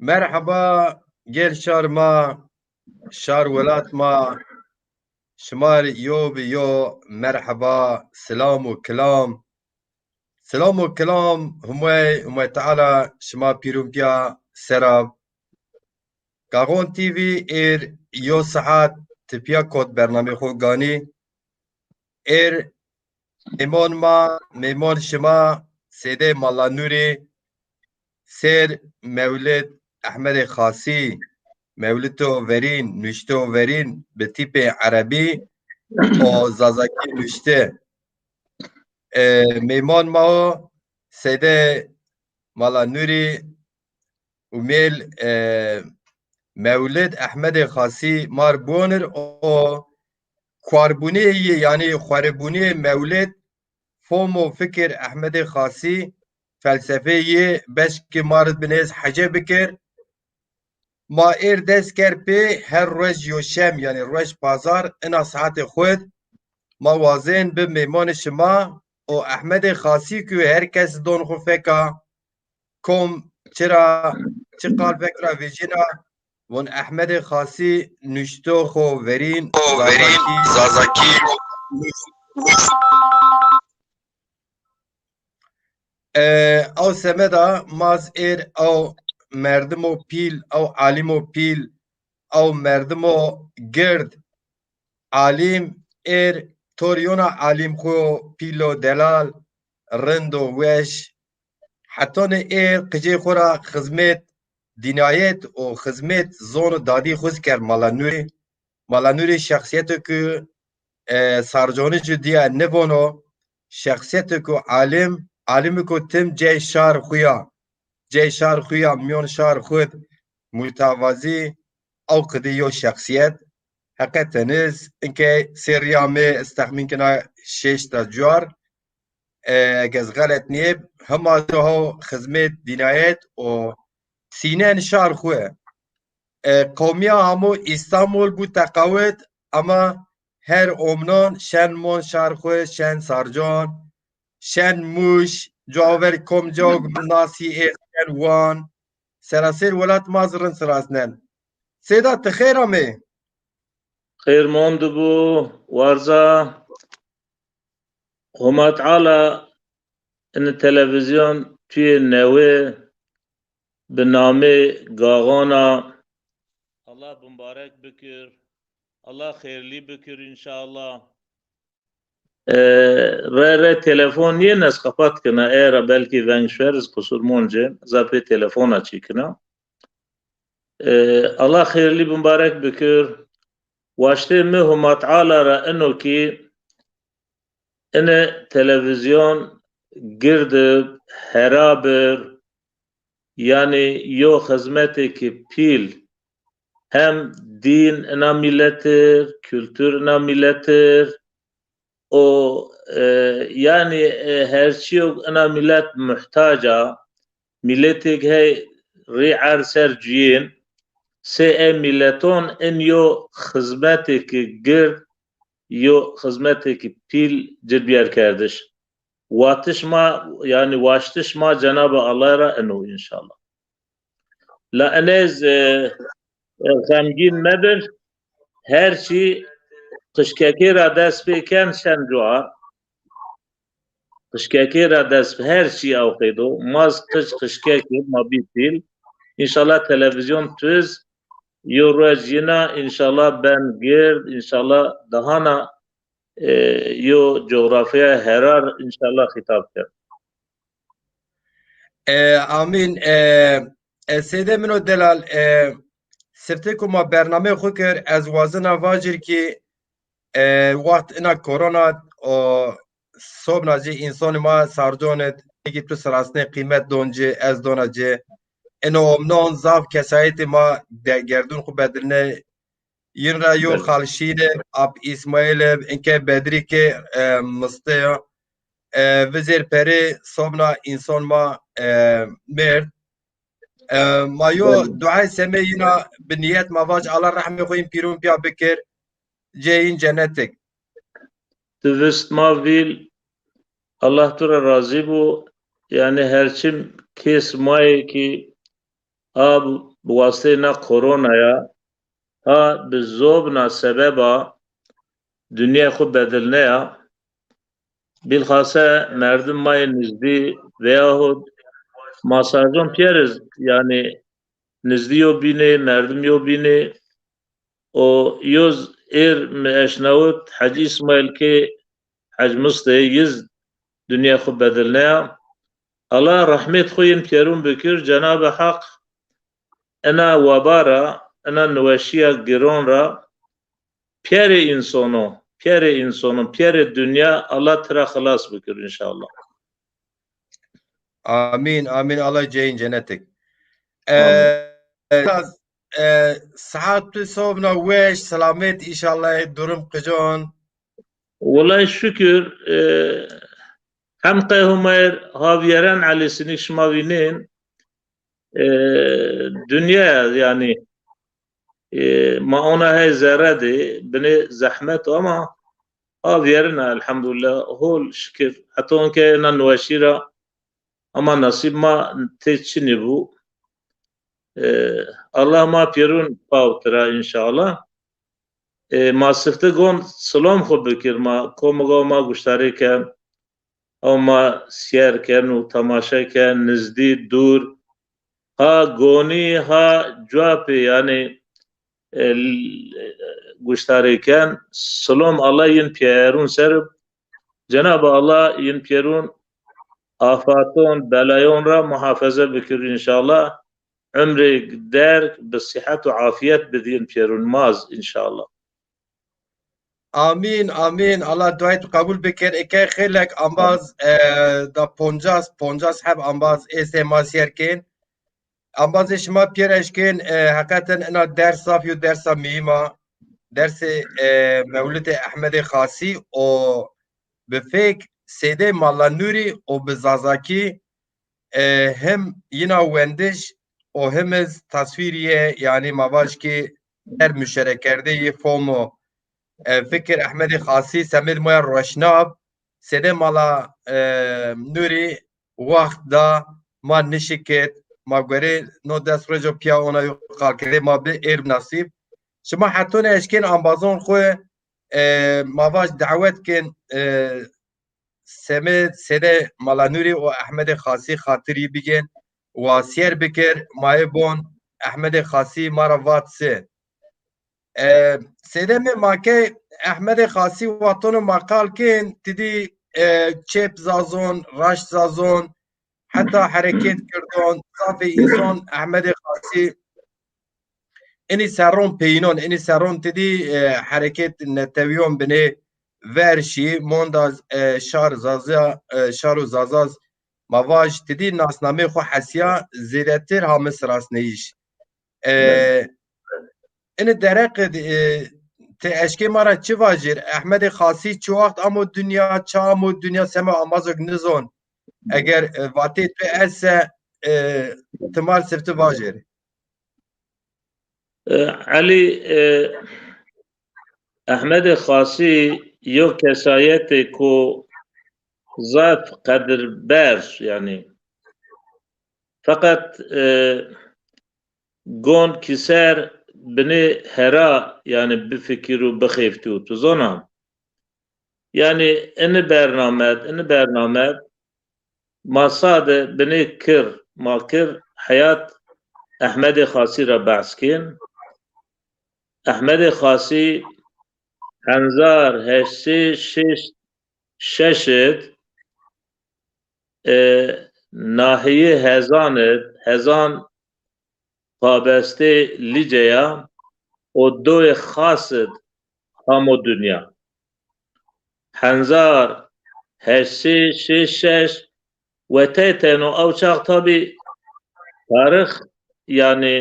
Merhaba, gel şarma, şar velat ma, şmar yo bi yo, merhaba, selamu kelam, humay ta'ala, şma pirumpiya, serab, Gagon TV yo saat, tipiya kod bername khogani, er memon şma, sede malanuri, ser mevlid Ahmed Khasi, مولته ورین نوشته ورین به تیپ عربی و زازاکی نوشته میمان ما سیده مالا نوری و میل مولد احمد خاصی مار بونر و کواربونی یعنی خواربونی مولد فوم و فکر احمد خاصی فلسفه بشک مارد بنیز حجه بکر ما ایر دست کرد پی هر روز یوشم یعنی روز پازار انا ساعت خود ما وازن به میمان شما و احمد خاصی که هر کس دون خو فکا کم چرا چه قال فکر ویجینا ون احمد خاصی نشتو خو ورین زازاکی او سمدا ماز ایر او مردم و پیل او عالم و پیل او مردم و گرد عالم ایر توریونا عالم خو پیلو دلال رندو وش حتی نه ایر قجی خورا خدمت دینایت و خدمت زون دادی خوز کرد مالانوری شخصیت که سارجانی جدیه نبونو شخصیت که عالم که تم جای شار خویا میون شار خود متوازی او قدیو شخصیت حقیقتنیز اینکه سریامه استخمین کنه 6 تا جوار گز غلط نیب همه تو خدمت دینایت و سینه شار خوه قومیا همو استانبول بو تقاوت اما هر امنان شن مون شار خوه شن سارجان شن موش جاور کم جاگ ناسی شن وان سراسر ولات مازرن سراسنن سیدا تخیرامه خير موندبو وارزا هما تعالى ان التلفزيون توی نوه به نامه گاغانا الله مبارک بکر الله خیرلی بکر انشاءالله re telefon niye nes kapat kına eğer belki venşveriz kusur monce zapi telefon açı kına Allah خیرلی مبارک بکر واشته مهما تعالى را انه کی ان تلفزیون گرد هرابر yani yo hizmeti ki pil hem din ina milletir, kültür ina milletir o yani her şey ina millet muhtaca milletik hey ri'ar serciyin se milleton en yo hizmeti ki gir yo hizmeti ki pil cirbiyar kardeş واتشما يعني واشتشما جناب الله را انه ان شاء الله لا انز غمگین مبر her şey قشککی را دست بکن شن جوار قشککی را دست her şey اوقیدو ماز قشککی ما بیتیل انشالله تلویزیون تüz yorajina inşallah ben gird inşallah dahana yo coğrafya herar inşallah hitap eder. آمین سیده منو دلال سرته که ما برنامه خود کرد از وازن واجر که وقت اینا کرونا و صبح نجی انسان ما سرجانت اگه تو سراسنه قیمت دونجه از دونجه اینو امنان زاف کسایت ما گردون خوب بدلنه این را یو خالشیده اب اسماعیل اینکه بدری که مسته وزیر پری صبح انسان ما مرد ما یو دعای سمه اینا به نیت مواج الله رحمه خویم پیرون پیا بکر جاین جنتک Tüvist ma vil Allah tura razı bu yani herçim kes maye ki ها بواسطه کرونا یا ها بزوبنا سببا دنیا خود بدلنه یا بالخاصه مردم مای نزدی ویاهود ماساجون پیرز yani نزدیو بینه مردم یو بینه و یوز اشنوت حج اسماعیل که حج مسته یز دنیا خود بدلنه الله رحمت خوین پیرون بکر جناب حق انا وبارا انا نوشیا گرون را پیار انسانو پیار دنیا الله ترا خلاص بکر انشاءالله آمین آمین الله جین جنتك صحات صوبنا ويش سلامت إن شاء الله درم قجون والله شكر هم قيهمير هاويران على سنك شماوينين دنيا يعني ما أنا هاي زردي بني زحمت أما هاويرنا الحمد لله هول شكر حتى أنك نواشيرا أما نصيب ما تشنبو الله ما بيرون باوترا إن شاء الله ما سفتگون سلام خوب بکر ما کومگا ما گشتاری کن او ما سیر کن و تماشا کن نزدی دور ها گونی ها جوابی یعنی گشتاری کن سلام الله ین پیرون سرب جناب الله ین پیرون آفاتون بلایون را محافظه بکر انشاءالله عمری در بصحت و عافیت بدین پیرون ماز انشاءالله آمین آمین الله دعایت قبول بکر اکی خیلک انباز دا پونجاس هب انباز ایسه ماسیر کن انباز شما پیرش کن حقیقتا انا درس صافی و درس میما درس مولد احمد خاصی و بفیک سیده مالا نوری و بزازاکی هم ینا وندش و هم از تصویریه یعنی مواج که در مشارک کرده یه فومو فکر احمد خاصی سمیر مویا روشناب سیده مالا نوری وقت دا ما نشکت ما گوری نو دست رجو پیا اونا یقال کرده ما به ایرب نصیب شما حتون اشکین انبازون خوی مواج دعوت کن سیده مالا نوری و احمد خاصی خاطری بگن و سیر بکر مای بون احمد خاصی مارا وات سه سیده می ماکه احمد خاصی وطن مقال کن تدی چپ زازون راش زازون حتی حرکت کردون صافی انسان احمد خاصی اینی سرون پینون اینی سرون تدی حرکت نتویون بنه ورشی مونداز شار و زازاز مواج تدی ناسنامه خو حسیا زیرتر همس راست نیش این درق te eşkê mara çi vajir Ehmedê Xasî çi wext am û dunya ça am û dunya sema amazok nizon eger vatê tu ez se timal sifti vajir علي احمد خاصی یو کسایت کو ذات قدر بر يعني فقط گون کسر بني هرا يعني بفكروا بخيفتو تظنها يعني ان برنامج ما صاد بني كر ما كر حياة احمد خاصي را بحثكين احمد خاصي هنزار هشي ششت ناحية هزان پابسته لیجیا و دوی خاصد همو دنیا هنزار هشی شش و تیتنو او چاق تابی تاریخ yani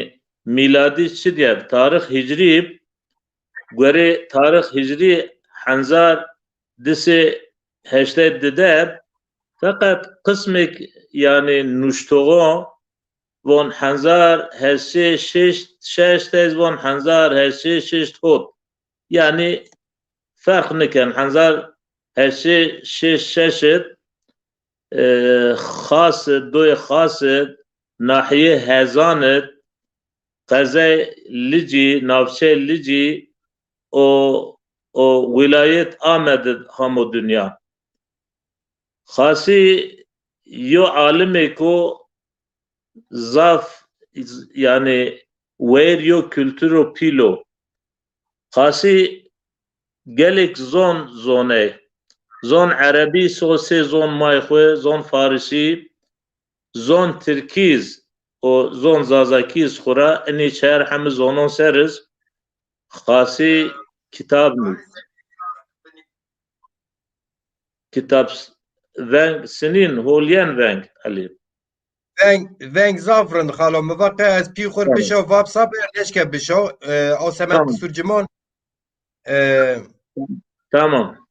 میلادی چی دیب تاریخ هجری گوری تاریخ هجری هنزار دسی هشته دیدب فقط قسمك yani نشتوغو وان هنزار هشی شش تیز وان هنزار هشی شش تود yani فرق نکن هنزار هشی ششت خاص دوی خاص ناحیه هزانت Gazze lici, navçe lici o vilayet Ahmed hamu dünya. Khasi yo alime ko zaf yani wer yo kültüro pilo. Khasi gelek zone. Zon Arabi sose zon mayxwe, zon Farisi, zon Tirkiz o zon Zazakiz xura eni çer hem zonon seriz khasi kitab mı? Kitap veng sinin holyen veng Ali. Veng zafrın xalo mıvaqe ez pî xur Tamam. bişo vapsa neşke bişo o semet Tamam. surcimon Tamam.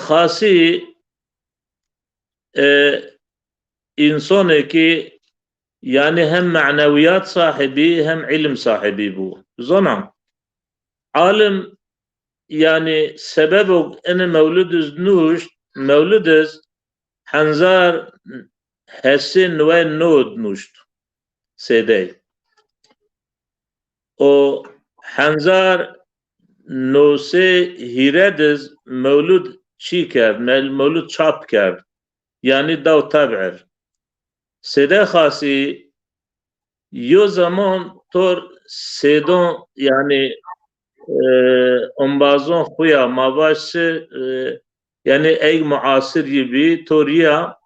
Khasi insane ki yani hem maneviyat sahibi hem ilim sahibi bu. Zona alim yani sebep en mevluduz nuş mevluduz hanzar hesin ve nod nuşt sedey. O hanzar nose hiredez mevlud çi kerd, mevlud çap kerd. Yani dav tab'ir. Sede khasi yo zaman tor sedon yani ambazon xuya mavaşı yani ey muasir gibi toriya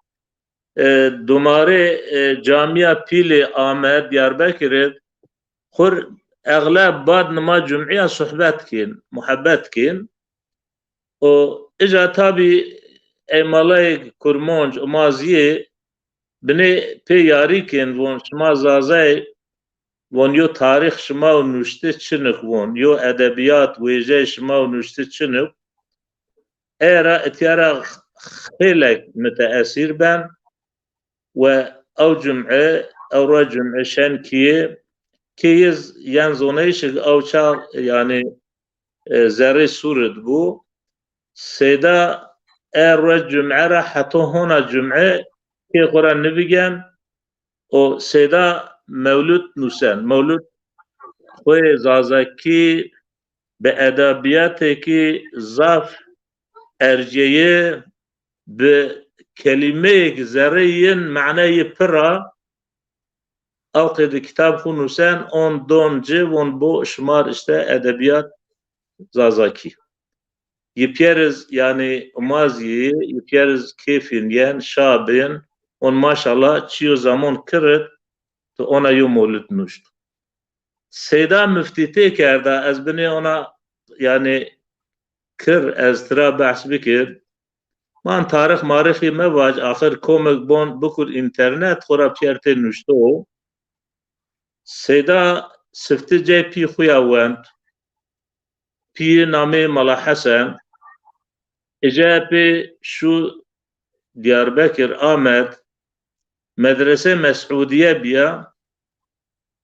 dumare camia pili Ahmet Diyarbakır خور اغلب بعد نما جمعيه صحبت کن محبت کن و اجا تابی ایمالای کرمانج و مازیه بنی پی یاری کن وون شما زازه وون یو تاریخ شما و نوشته چنک وون یو ادبیات ویجه شما و نوشته چنک ایرا اتیارا خیلی متأثیر بن و او جمعه او را جمعه شن کیه کیز یان زونایش اوچا yani zerre suret bu seda er cum'e hatta hona cum'e ki Kur'an nebigen o seda mevlud nusen mevlud khoy zazaki be edabiyate ki zaf erceye be kelime zerreyin ma'nayı pira اوقات کتاب خونوسن اون دونجه وون بو شمار işte edebiyat zazaki. Yepyeriz yani maziye yepyeriz keyfin yen şabin on maşallah çiyo zaman kırıt to ona yo mevlüt nuşt. Seyda müftite kerda ez beni ona yani kır ez tıra bahs bikir man tarih marihi mevaj ahir komik bon bukur internet xora piyerte nuştu o Seyda siftice pi xuyawend pi name Mala Hasan ecabi şu Diyarbakır Ahmet medrese Mes'udiye biya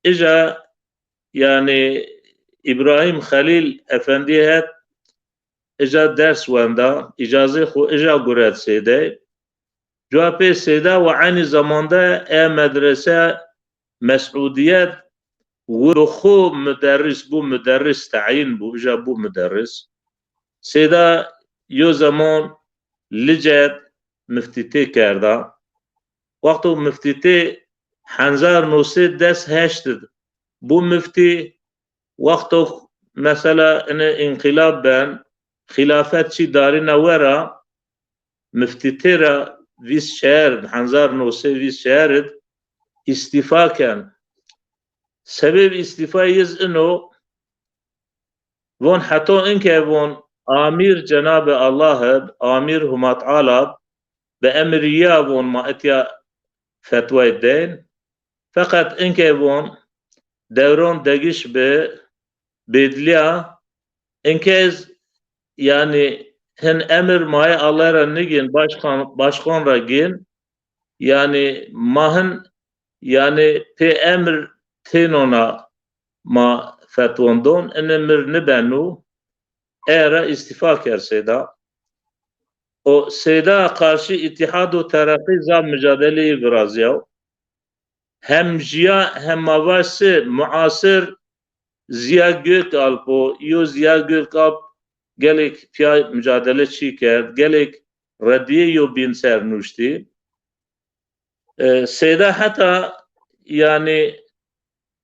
eca yani İbrahim Halil Efendi het eca ders venda icazı xu eca guret seyde cevapı seyda ve aynı zamanda medrese Mes'udiyet وخو مدرس بو مدرس تعیین بو اجا بو مدرس سیدا یو زمان لجد مفتیته کرده وقتی مفتیته حنزار نوسه دست هشتد بو مفتی وقتی مثلا انقلاب بن خلافت چی داری نورا مفتیته را ویس شهر حنزار نوسه ویس شهرد استیفا کن sebep istifayız ino von hatta inke von amir Cenab-ı Allah'ı amir humat ala ve emriya von ma etya fetva edin fakat inke von devron degiş be bedliya inkez yani hen emir maya Allah'a nigin başkan ragin yani mahın yani pe emir tenona ma fetvondon enemir nebenu era istifa ker seda o seda karşı İttihad-ı Terakki za mücadele-i biraz ya hem jiya hem mavası muasır Ziya Gökalp o yo Ziya Gökalp gelek piya mücadele çiker gelek radiye yo bin sernuşti Seyda hatta yani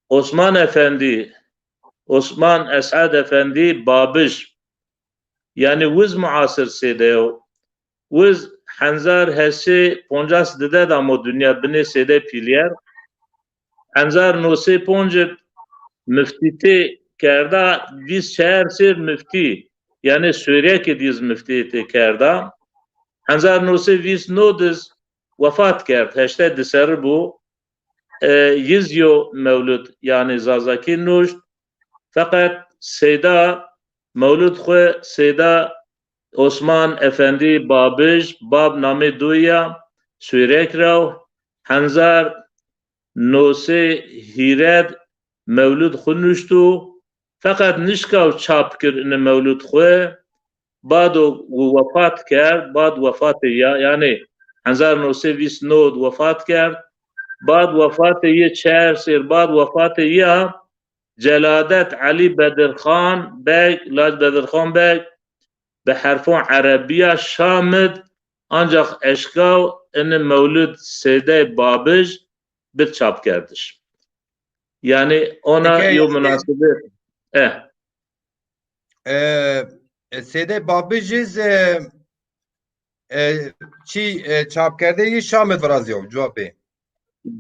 Osman Efendi Osman Esad Efendi Babış yani vız muasır Seyda vız Hanzar hesi ponjas dede damo dünya bine Seyda pilyer Hanzar nose ponjit müftite kerda biz şehir sir müfti yani Suriye ki diz müftite kerda Hanzar nose biz nodiz vefat kerd heşte diser bu yüzyo mevlud yani zazaki nuş fakat Seyda mevlud xwe Seyda Osman Efendi Babij bab name duya Suriye krav Hanzar nose hired mevlud xunuştu fakat nişkav çap kir in mevlud xwe bad vefat kerd bad vefat ya yani Hanzar nose vis nod vefat kerd bad vefat ye çer sir bad vefat ya Celadet Ali Bedirxan Bey Laj Bedirxan Bey به حرفان عربیه شامد ancak eşkav in mevlud Seyde Babij bir çap kerdиш. Yani ona yo münasebet Seyde Babijiz çi çap kerde yi Şamet vrazyo cevabı.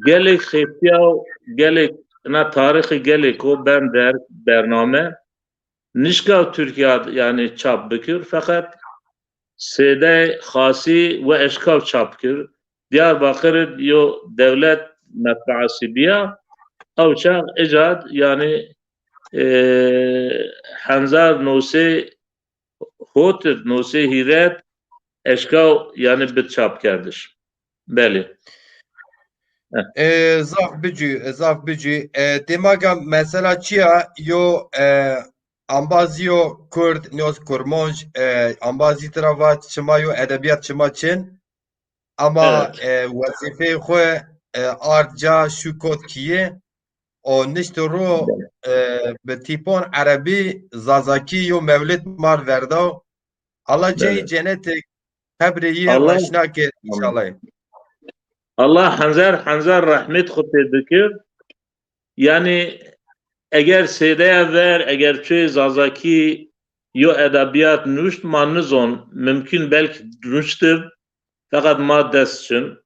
gelek xetiyav gelek na tarihi gelek o ben der bername nişkav Türkiye yani çap bikir fakat Seyde Xasi ve eşkav çap kir Diyarbakır yo devlet metbaası biya avçak ecad yani Hanzar nose hotir nose hiret eşkav yani bir çap kerdiş. Beli. Zaf bicü demaga mesela çiya yo ambaziyo Kurd nios kurmonj ambazi travat çima yo edebiyat çima çin ama vazife xwe artca şu kod kiye o niştoro be tipon Arabi zazaki yo mevlid mar verdav Allah cey cennetek hebriye aşina ke inşallah. Allah Hanzar rahmet xute bikir yani eğer Seyde'ye ver eğer çöy zazaki yo edebiyat nuşt ma nizon mümkün belki nuştur fakat ma destçin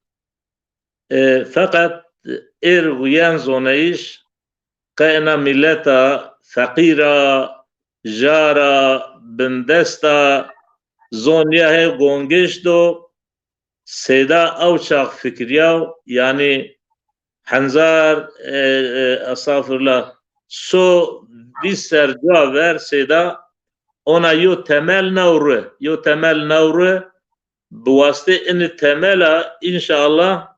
fakat uyan zonayış kayna milleta fakira jara bindesta zonyahe gongeşto Seyda avçak fikriyav yani Hanzar estağfurullah so viser ver Seyda ona yo temel navru bu vasıta in temela inşallah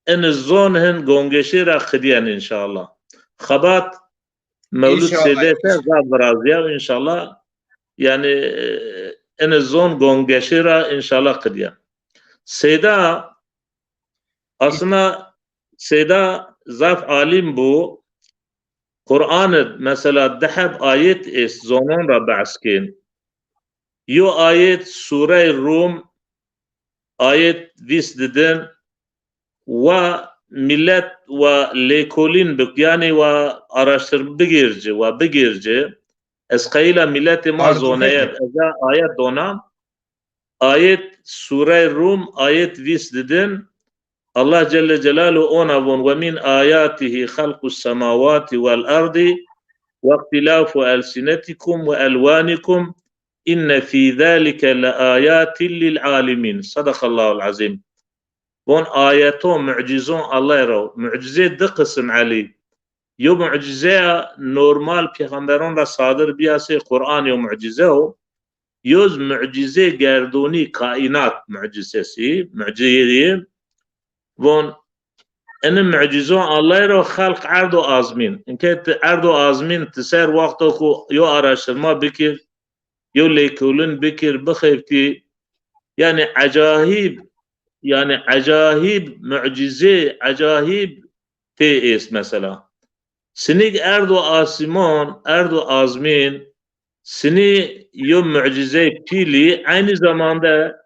in zonhen gongeşira khdiyan inşallah khabat mevlud Seyda zabrazya inşallah yani in zon gongeşira inşallah khdiyan Seyda aslında Seyda zaf alim bu Kur'an'ı mesela deheb ayet is zonon ra ba'skin yo ayet Sure Rum ayet vis dedin ve millet ve lekolin bik yani ve araştır bigirci eskayla milleti ma zonaya eza ayet donam ayet Sure Rum ayet vis dedin Allah Celle Celaluhu ona von ve min ayatihi halqus semavati vel ardi ve ihtilafu elsinetikum ve elvanikum inne fi zalike la ayatin lil alimin. Sadakallahul azim. Von ayeto mucizon Allah ro. Mucize de kısım Ali. Yo mucize normal peygamberon ra sadır biyase Kur'an yo mucize o. Yoz mucize gerdoni kainat mucizesi. Mucize von en mucizon Allah ro halk ardo azmin. İnke ardo azmin tser vakto ko yo araştırma bikir yo lekulun bikir bkhifti yani acayip mucize acayip te est mesela. Sinik erdo asiman, erdo azmin, sini yo mucize pili aynı zamanda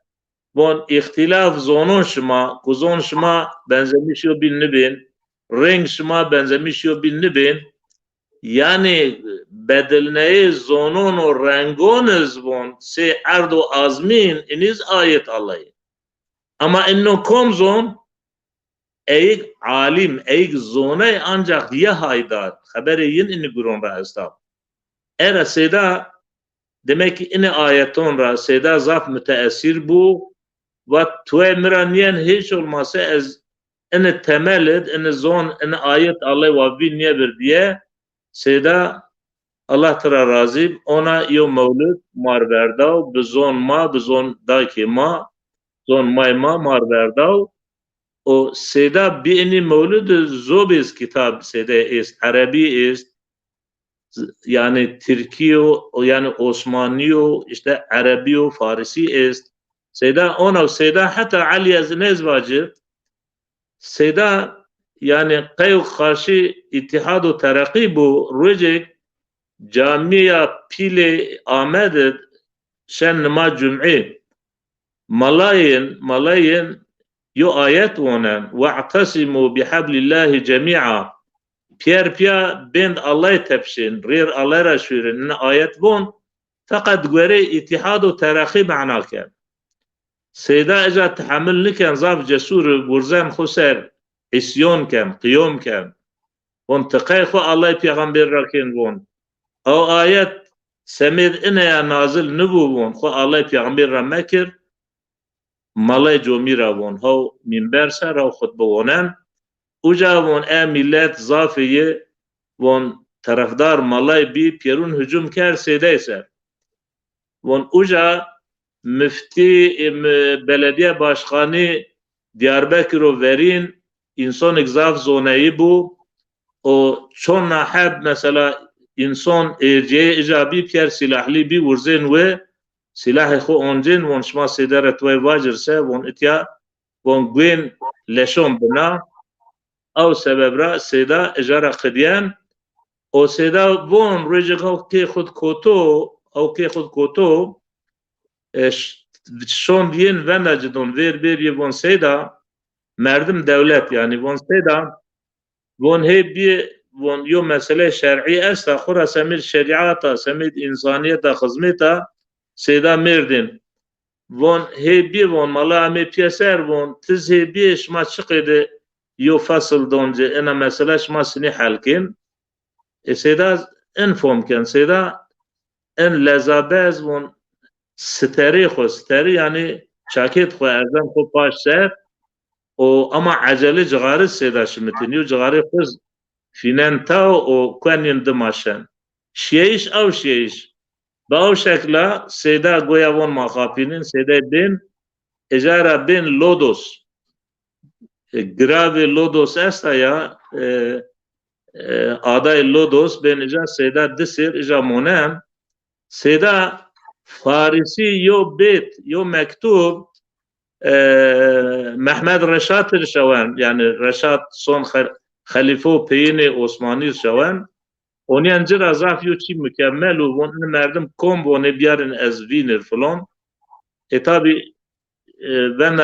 bon ihtilaf zonun şuma, kuzon şuma benzemiş yo bin, renk şuma benzemiş yo bin, yani bedelneyi zonun o rengonuz bon se erdo azmin iniz ayet Allah'ı. Ama inno komzon eyk alim, eyk zone ancak ye haydar. Haberi yin inni gurun ra estab. Era seda demek ki ini ayeton ra seda zaf müteessir bu ve tuemraniyen hiç olmazsa ez ini temelid, ini zon, ini ayet Allah ve bin niye bir diye seda Allah tara razib ona yo mevlud mar verdav bizon ma bizon daki ma zon mayma mar verdav o seda bi'ni mevlud zobiz kitap seda ist Arabi ist yani Türkiyo yani Osmaniyo işte Arabiyo Farisi ist seda ona seda hatta Ali Aznezvacı seda yani kayu karşı İttihad-ı Terakki bu rücek camiye pile Ahmet şen nama cum'i malayın yo ayet vonen ve'tasimu bihablillahi cemi'a Pierre bend Allah tepşin rir Allah raşurin ayet von fakat göre İttihad-ı Terakki ma'naken Seyda eca tahammülliken zaf cesur burzan huser isyon ken qiyom ken von tıkayxu Allah peygamber rakin von o ayet semid inaya nazil nubu von xu Allah peygamber ramekir malay jomira von ho minber sara khutbe vonan uca von e millet zafiye von tarafdar malay bi pierun hücum ker seydeyse von uca müfti belediye başkanı Diyarbakır'ı verin insan egzaf zoneyi bu o çon nahab mesela insan erceğe icabi pier silahli bir vurzen ve silahı xo oncin von şma sedaret ve vacirse von itya von gwen leşon bina او sebebra seda ejara qdiyan o seda von rejiko ki khud koto o ki khud koto şon diyen ve nacidon ver yevon seda merdim devlet yani von seda von hebi von yo mesele şer'i esta khura semil şeriata semil insaniyeta hizmeta seda merdin von hebi von malame piyeser von tiz hebi şma çıkıdı yo fasıl donce ena mesele şma sini halkin seda enfomken seda en lezabez von steri yani şakit xo erzan xo paş ser o ama acele cigari seda şimitiniyor cigari kız finenta o kanin dimaşen şiyiş av şiyiş ba şekla seda goyavon mahapinin seda bin ejara bin lodos grave lodos esta ya aday lodos ben ija seda disir ija monem seda Farisi yo bet yo mektub Mehmed Reşat şavan yani Reşat son halife peyni Osmani şavan onun cira zaf yo çi mükemmel o onun merdim kombo ne biarın ezvinir falan tabi ben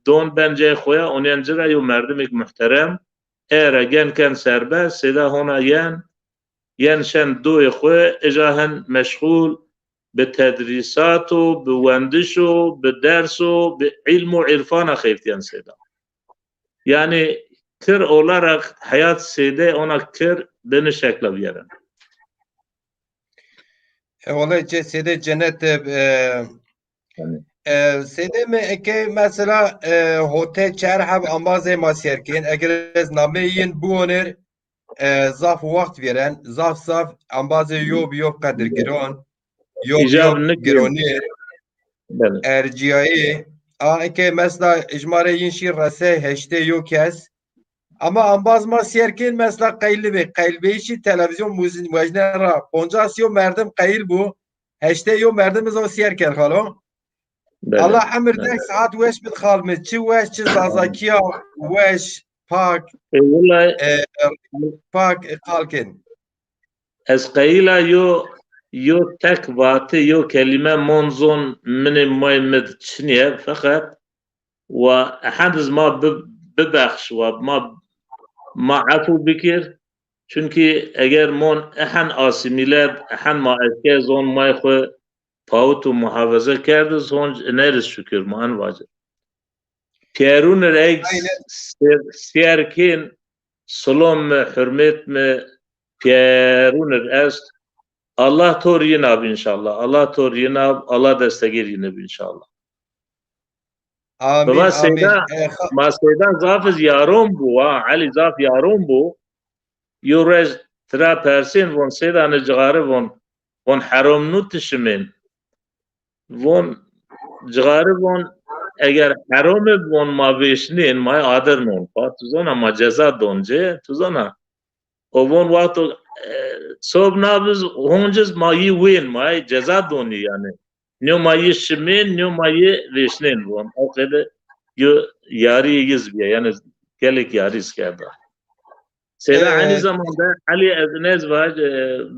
don bence xoya onun cira yo merdim ek muhterem eğer genken serbest seda hona yen şen do xoya ejahen meşgul بتدريسات بوندش بدرس بعلم وعرفان خيفتيان سيدا يعني كر olarak hayat seyde ona kır beni şekle veren. Vallahi seyde cennet seyde mi ki mesela hotel çerhab ambaze masiyerken eğer nameyin bu onur zaf vakt veren zaf ambaze yok kadir giron yok gironi erciyayı ki mesela icmare yinşi rase heşte yok kes ama ambaz masiyerken mesela qaylı işi televizyon müzik vajnera ponjasyo merdim qayl bu heşte yok merdim o siyerken halo Allah emir dek saat weş bil khalmet çi weş çi zazakiya weş pak والله pak kalkin. از قیلا یو تک واته یو کلمه منظون من مای مد چنیه فقط و حدز ما ببخش و ما عفو بکر چونکی اگر من احن آسیمیلد احن ما اشکه زون مای خو پاوت و محافظه کرده زون نرس شکر ما ان واجد پیرون رئیس سیرکین سلام حرمت me پیرونر است Allah tor yinab inşallah. Allah tor yinab. Allah destegir yinab inşallah. Amin, Baba amin. Seyda ma Seyda zafiz yaron bu ha. Ali zaf yaron bu. Yurej tra persin von Seyda ne cigare von haram nu tişimin. Von cigare von eğer haram von ma beşnin ma ader non. Pa tuzona ma ceza donce tuzona. O von vakto sob nabız honjuz mayi win may ceza doni yani. Nyo mayi şimin nyo mayi veşnin von. O kadar yo yari yiz biya yani gelek yaris kerda. Seda aynı zamanda Ali Eznez var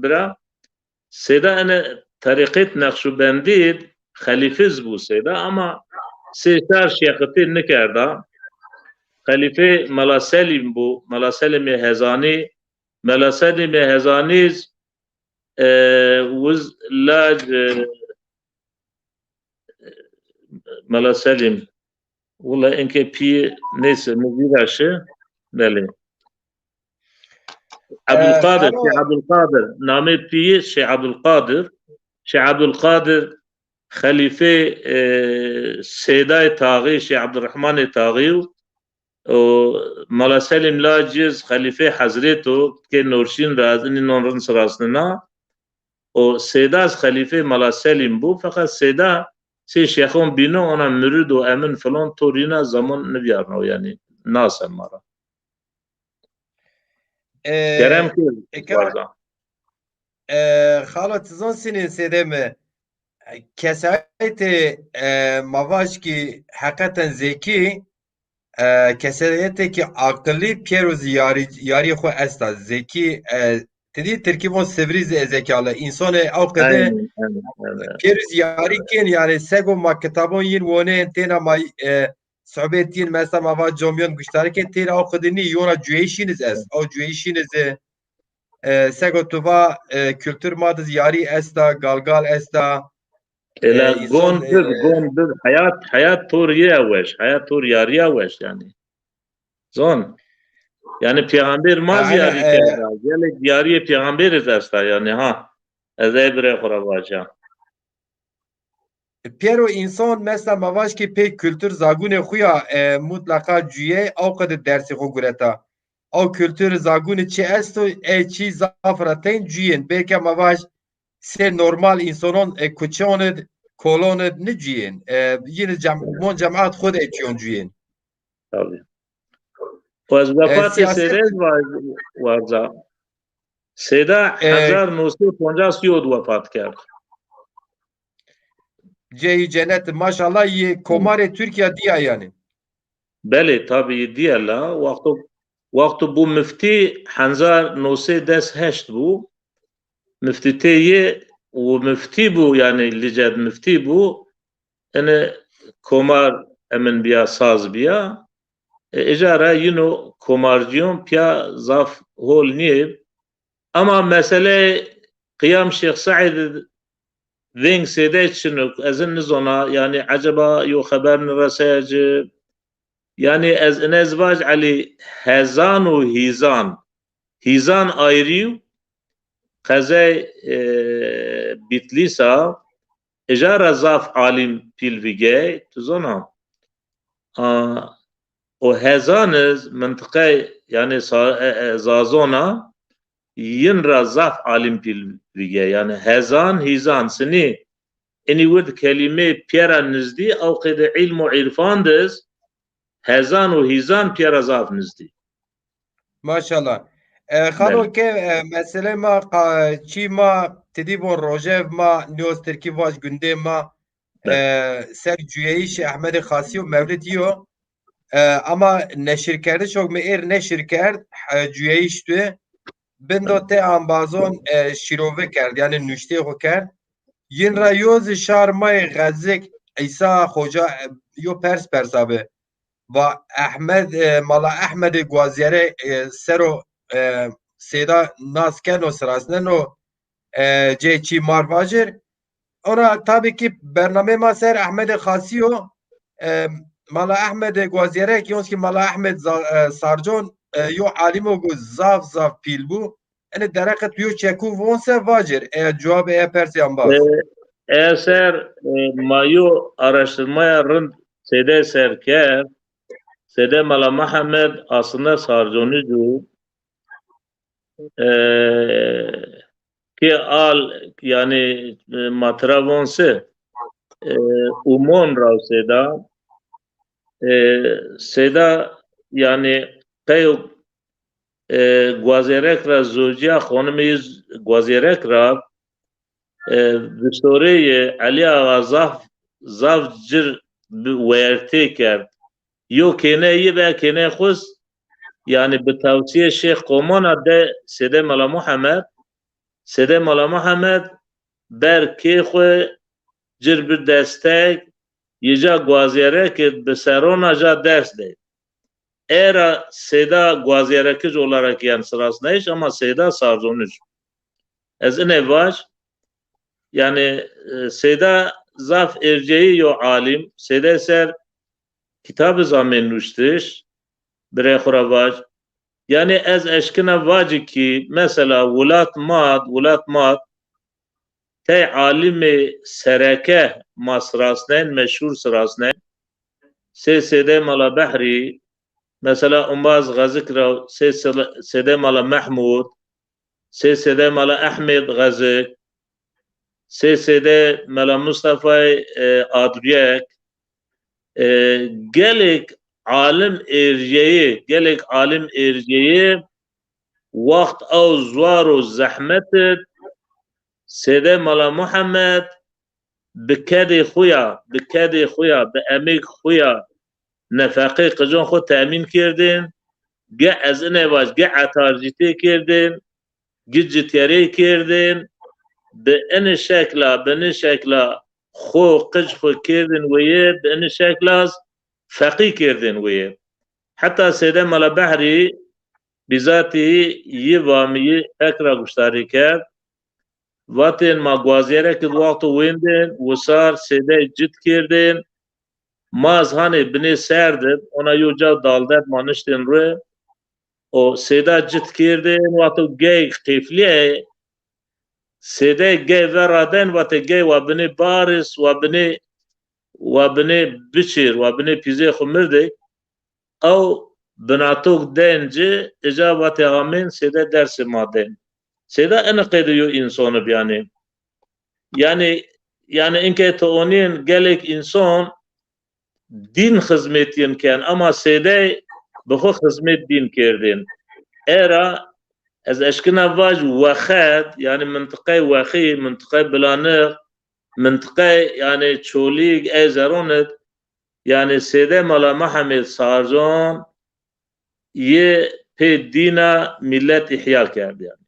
bira. Seda ana tarikat Nakşibendî halifiz bu Seda ama seçar şeyhati ne kerda. Halife Mala Selim bu. Mala Selim Hezani Mala Selim Hezaniz وز لاج ملا سلیم والله اینکه پی نیست مدیرشه بله عبدالقادر شیخ عبدالقادر نام پی شیخ عبدالقادر شیخ عبدالقادر خلیفه سیدای تاغی شیخ عبدالرحمن تاغی و ملا سلیم لاجز خلیفه حضرتو که نورشین رازنی نورن سراسننا o Seydas Halife Mala Selim bu fakat Seyda şey şeyhon bino ona mürid o emin falan torina zaman ne diyarna o yani nasıl mara. Kerem ki varza. Xalat zon sinin sedeme kesayeti mavaş ki hakikaten zeki kesayeti ki akıllı pieroz yari xo esta zeki Tedi terkibon sevriz zekalı insan avkede keriz yari ken yani sego ma kitabon yin wone tena ma sohbetin mesela ma jomyon güştari ken tena avkede ni yona cüeşiniz es o cüeşiniz sego tuva kültür madız yari esta galgal esta gon bir hayat tur yeweş hayat tur yariya weş yani zon yani peygamber maz yari kerda. Yani yariye peygamberiz asta yani ha. Ezebre khuravaja. Pero insan mesela mavaş ki pek kültür zagune xuya mutlaka cüye av kadar dersi xo gureta. Av kültür zagune çi esto çi zafraten cüyen. Belki mavaş se normal insanın kuçonet kolonet ne cüyen. Yine mon cemaat xod eçiyon cüyen. Tabii. از وفات سیرز وارزا سیدا 1950 وفات کرد Ceyi cennet maşallah ye komare Türkiye diye yani. Beli tabii diye la vaktu bu müfti Hanzar 1908 bu müfti teye o müfti bu yani licad müfti bu yani komar emin biya saz biya اجاره یونو کومارجیون پیا زاف هول نیب اما مسئله قیام شیخ سعید وینگ سیده چنو از این نزونا یعنی عجبا یو خبر نرساج یعنی از این ازواج علی هزان و هیزان آیریو قضای بیتلیسا اجاره زاف عالم پیلویگه تو زونا o hezanız mıntıka yani zazona yinra zaf alim pilvige yani hezan hizan sini eni word kelime piyara nizdi av qede ilmu irfandız hezan o hizan piyara zaf nizdi. Maşallah. Xalo ke mesele ma çi ma tedibon rojev ma neos terki vaj günde ma ser cüyeyi Ahmed Khasi ve Mevlid yo ama neşirkerde çok meir neşirker cüyeyi işte bendo te ambazon şirove kerd yani nüşte ho kerd yin ra yoz şarmay gazik İsa Hoca yo pers abi و احمد مالا احمد گوازیره سرو سیدا ناز کنو سراسننو جه چی مارواجر اونا tabii ki برنامه ما سر احمد خاصیو مالا احمد گوازیره که اونس که مالا احمد سارجون یو عالمو گو زاف زاف پیل بو en درقت یو چکو وونسه واجر cevap persiyan baz. Eğer mayo araştırmaya rınd sede serker sede mala Muhammed aslında sarjonucu ki al yani matravonse umon rav seda seda yani kayo gwazerek ra zojiya khonimiz gwazerek ra دستوری علی آقا زاف جر ویرتی کرد یو کنه یه به کنه خوز یعنی به توصیه شیخ قومان ده سده ملا محمد بر که خو جر بر دستگ یه جا گوازیره که به سرون جا دست ده ایرا سده گوازیره که جولاره که یعنی سراس نیش اما سده سارزونش از این واش yani Seyda zaf erceği yo alim Seyda ser kitabı zamen nuştiş bire xuravaj yani ez eşkina vacı ki mesela vulat mat te alimi sereke masrasnen meşhur sırasnen Seyda mala Bahri mesela umbaz gazikra Seyda mala Mahmud Seyda mala Ahmed gazik سده ملا مصطفى آدریک gelek عالم ارجعی وقت او زوار و زحمت سده ملا محمد بکد خویا به امیک خویا نفقه قجان خود تأمین کردین گه از این واج گه عطارجیتی کردین گه جتیاری کردین به این شکل خو قج خو کردن ویه به این شکل از فقی کردن ویه حتی سیده ملا بحری بذاتی یه وامی اکرا گشتاری کرد وقتی ما گوازیره که وقت ویندن وصار سیده جد کردن ما از هانی بنی سردن اونا یو جا دالدت ما نشتن روی و سیده جد کردن وقتی گی قیفلیه سده گی ورادن و تگی و بنی بارس و بنی بچیر و بنی پیزه خمرده او بناتوک دنجه اجابت غامین سده درس مادن سده ان قیدیو انسان بیانه yani اینکه تو اونین گلک انسان دین خدمتین کن اما سده بخو خدمت دین کردین ایرا از اشکنا واج وخاد يعني منطقه وخي منطقه بلانر منطقه يعني چوليق اي زرونت يعني سيده مالا محمد سارجان يه پی دينا ملت احياء کرد يعني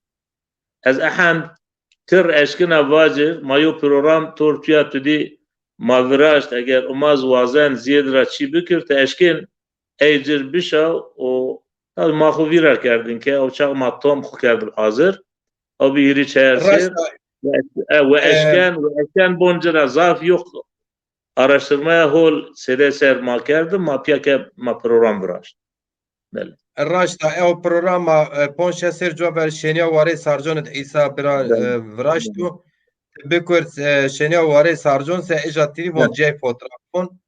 از احن تر اشکنا واجر ما يو پروگرام تورتیا تدي ما وراشت اگر اماز وازن زيد را چی بکر تا اشکن ایجر بشا و ما خو ویرا کردین که او چاق ما توم خو کردم حاضر او بیری çersir ve eşken boncara zaf yok araştırmaya hol sede ser ma kerdim ma piyake ma program vraşt. Raşta ev programa ponşa ser cevap şenia vare sarjonet İsa bira vraştu bikurt şenia vare sarjon se ejatiri von cey fotoğrafon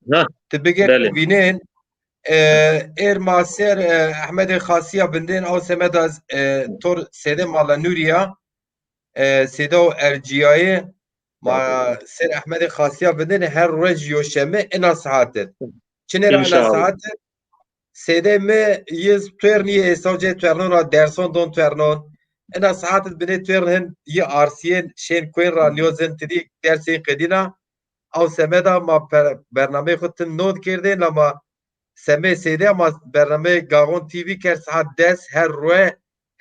tebige vinen maser Ahmed Khasiya bindin او سمد از تور سده مالا نوریا سده و ارجیای ما سر احمد خاصیا بندن هر روز یوشمه انا ساعتت چنین انا ساعتت سده می یز تورنی سوجه تورنون را درسون دون تورنون انا ساعتت بنه تورنن یه آرسین شین کوین را نیوزن تدی درسین قدینا او سمدا ما برنامه خودتن نوت کردین لما سمه سیده اما برنامه گاغون تیوی کرد ساعت 10 هر روی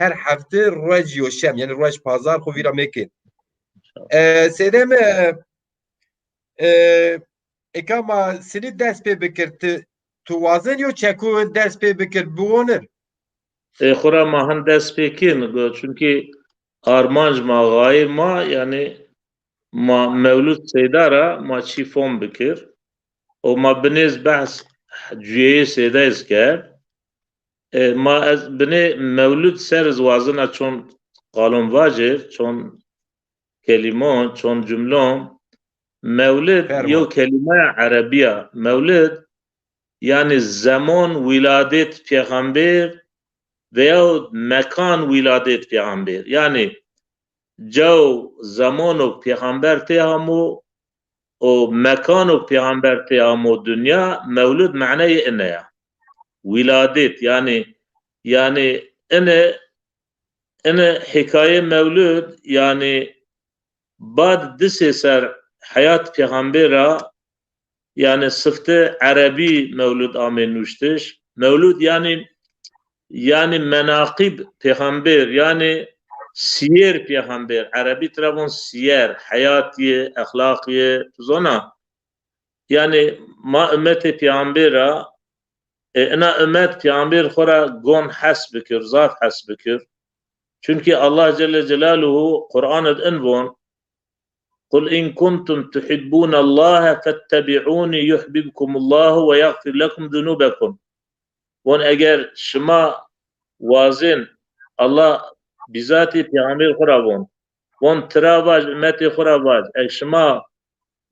هر هفته روی جیوشم یعنی رویش پازار خو ویرا میکن سیده می اکاما سنی دست پی بکرد تو وازن یو چکو دست پی بکرد بوونر خورا ما هن دست پیکین چونکی آرمانج ما غای ما yani ما مولود سیدارا ما چی فون بکر و ما بنیز بحث جویه سیده از کرد ما از بنی مولود سر زوازنا چون قالون واجر چون کلمون چون جملون مولد یو کلمه عربیه مولد yani zaman wiladet peygamber veya mekan wiladet peygamber yani جو زمان و پیغمبر تیامو و مکان و پیغمبر تیامو دنیا مولود معنی اینه ولادت yani اینه حکایه مولود yani بعد دسه سر حیات پیغمبر yani sıftı Arabi mevlud amin nuştiş mevlud yani menakib peygamber yani siyer peygamber Arabi tarafın siyer hayatiye ahlakiye zona yani ma ümmeti peygambera ina ümmet peygamber khora gon hasbikir zat hasbikir çünkü Allah Celle Celaluhu Kur'an'da envon قل إن كنتم تحبون الله فاتبعوني يحببكم الله ويغفر لكم ذنوبكم وان اگر شما وازن الله بذاتی پیغمبر خورابون وان تراواج امتی خوراباج اگر شما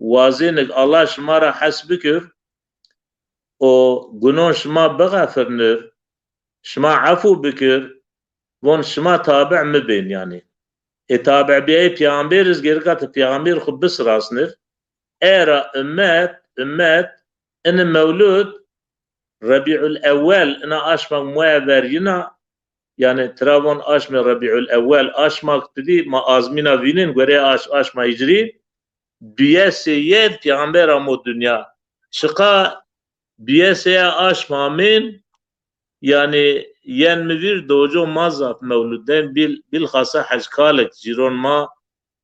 وازن الله شما را حسب بکر و گناه شما بغفرنر شما عفو بکر وان شما تابع مبین yani تابع بیای پیغمبر از گرگات پیغمبر خود بس راسنر era ümmet en mevlud Rabiul Evvel ina aşmak muaverina yani travon aşma Rabiul Evvel aşmak dedi ma azmina vinin göre aşma hicri biyeseyed peygamber amu dünya çıka biyeseye aşma min yani yen mivir dojo mazat mevludden bil khasa hajkalik jiron ma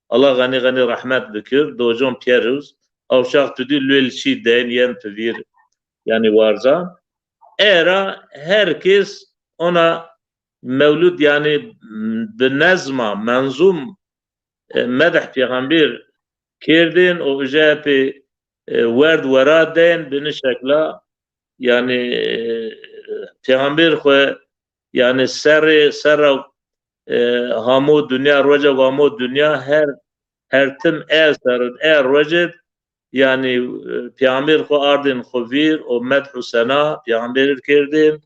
Allah gani rahmet bükür dojon pieruz avşak tüdü lülşi den yen tüvir yani varza era herkes ona mevlud yani benezma menzum medh peygamber kirdin o ücepi werd veraden beni şekla yani peygamber xwe yani ser hamu dünya roca hamu dünya her tim ser roca yani peygamber xwe ardin xwir o medh sena peygamber kirdin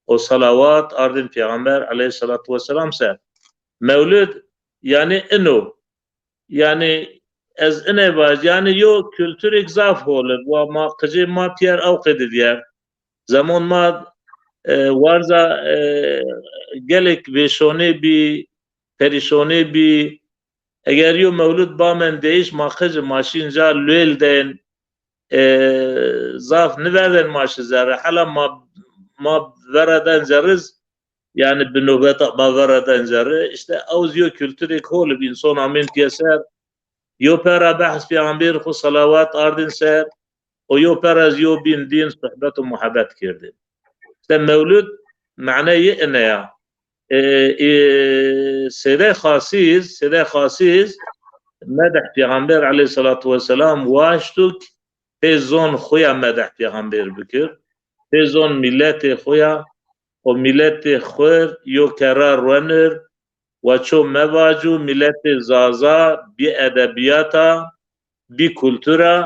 o salavat ardin peygamber aleyhissalatu vesselam ser mevlud yani ino yani ez ine vaj yani yo kültür egzaf olur ve ma qıcı ma pier avqid diyer zaman ma warza gelek veşone bi perişone bi eğer yo mevlud bamen değiş ma qıcı maşinca lelden zaf neverden maşı zerre hala ma veraden zerriz yani binobeta ma veraden zerre işte avziyo kültürü kol bir insan amin keser yo pera bahs peygamber xu salavat ardin ser o yo pera yo bin din sohbet ve muhabbet kirdi işte mevlud معنی اینه یا سیده خاصیز مدح پیغمبر علیه الصلاة والسلام واشتوک پیزون خویا مدح پیغمبر بکر پیزون ملت خویا و ملت خور یو کرار ونر و چو مواجو ملت زازا بی ادبیاتا بی کلتورا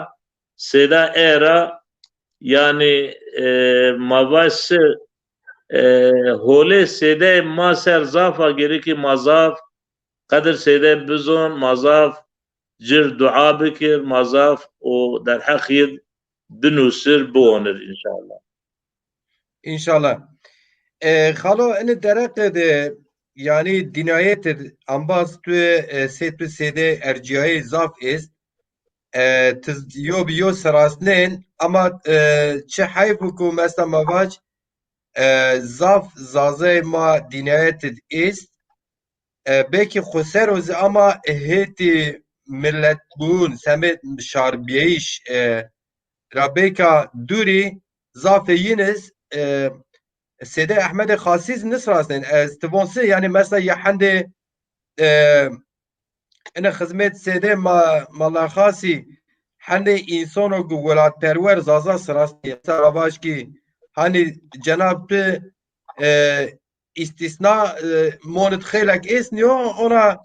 سیده ایرا yani mavaş hole sede maser zafa gereki mazaf kadir sede bizon mazaf cir dua bikir mazaf o der hakir binusir buonir inşallah. İnşallah. Xalo ene derek de yani dinayet ambas tu sede erciyayı zaf ist yo biyo serasnên ama çi heyv ku mesela mavac zaf zazê ma dinayet ist belki xweser ama hêtî millet bûn semê şarbiyeyîş Rabeka Duri zafê yiniz Sêdê Ehmedê Xasîz nisrastin ez tivonsê yani mesela ya hendê ina xizmet Sêdê Malaxasî hendê însano ku welatperwer zaza sirastî savaşkî hani cenab tu istisna monit xêlek êsniyo ona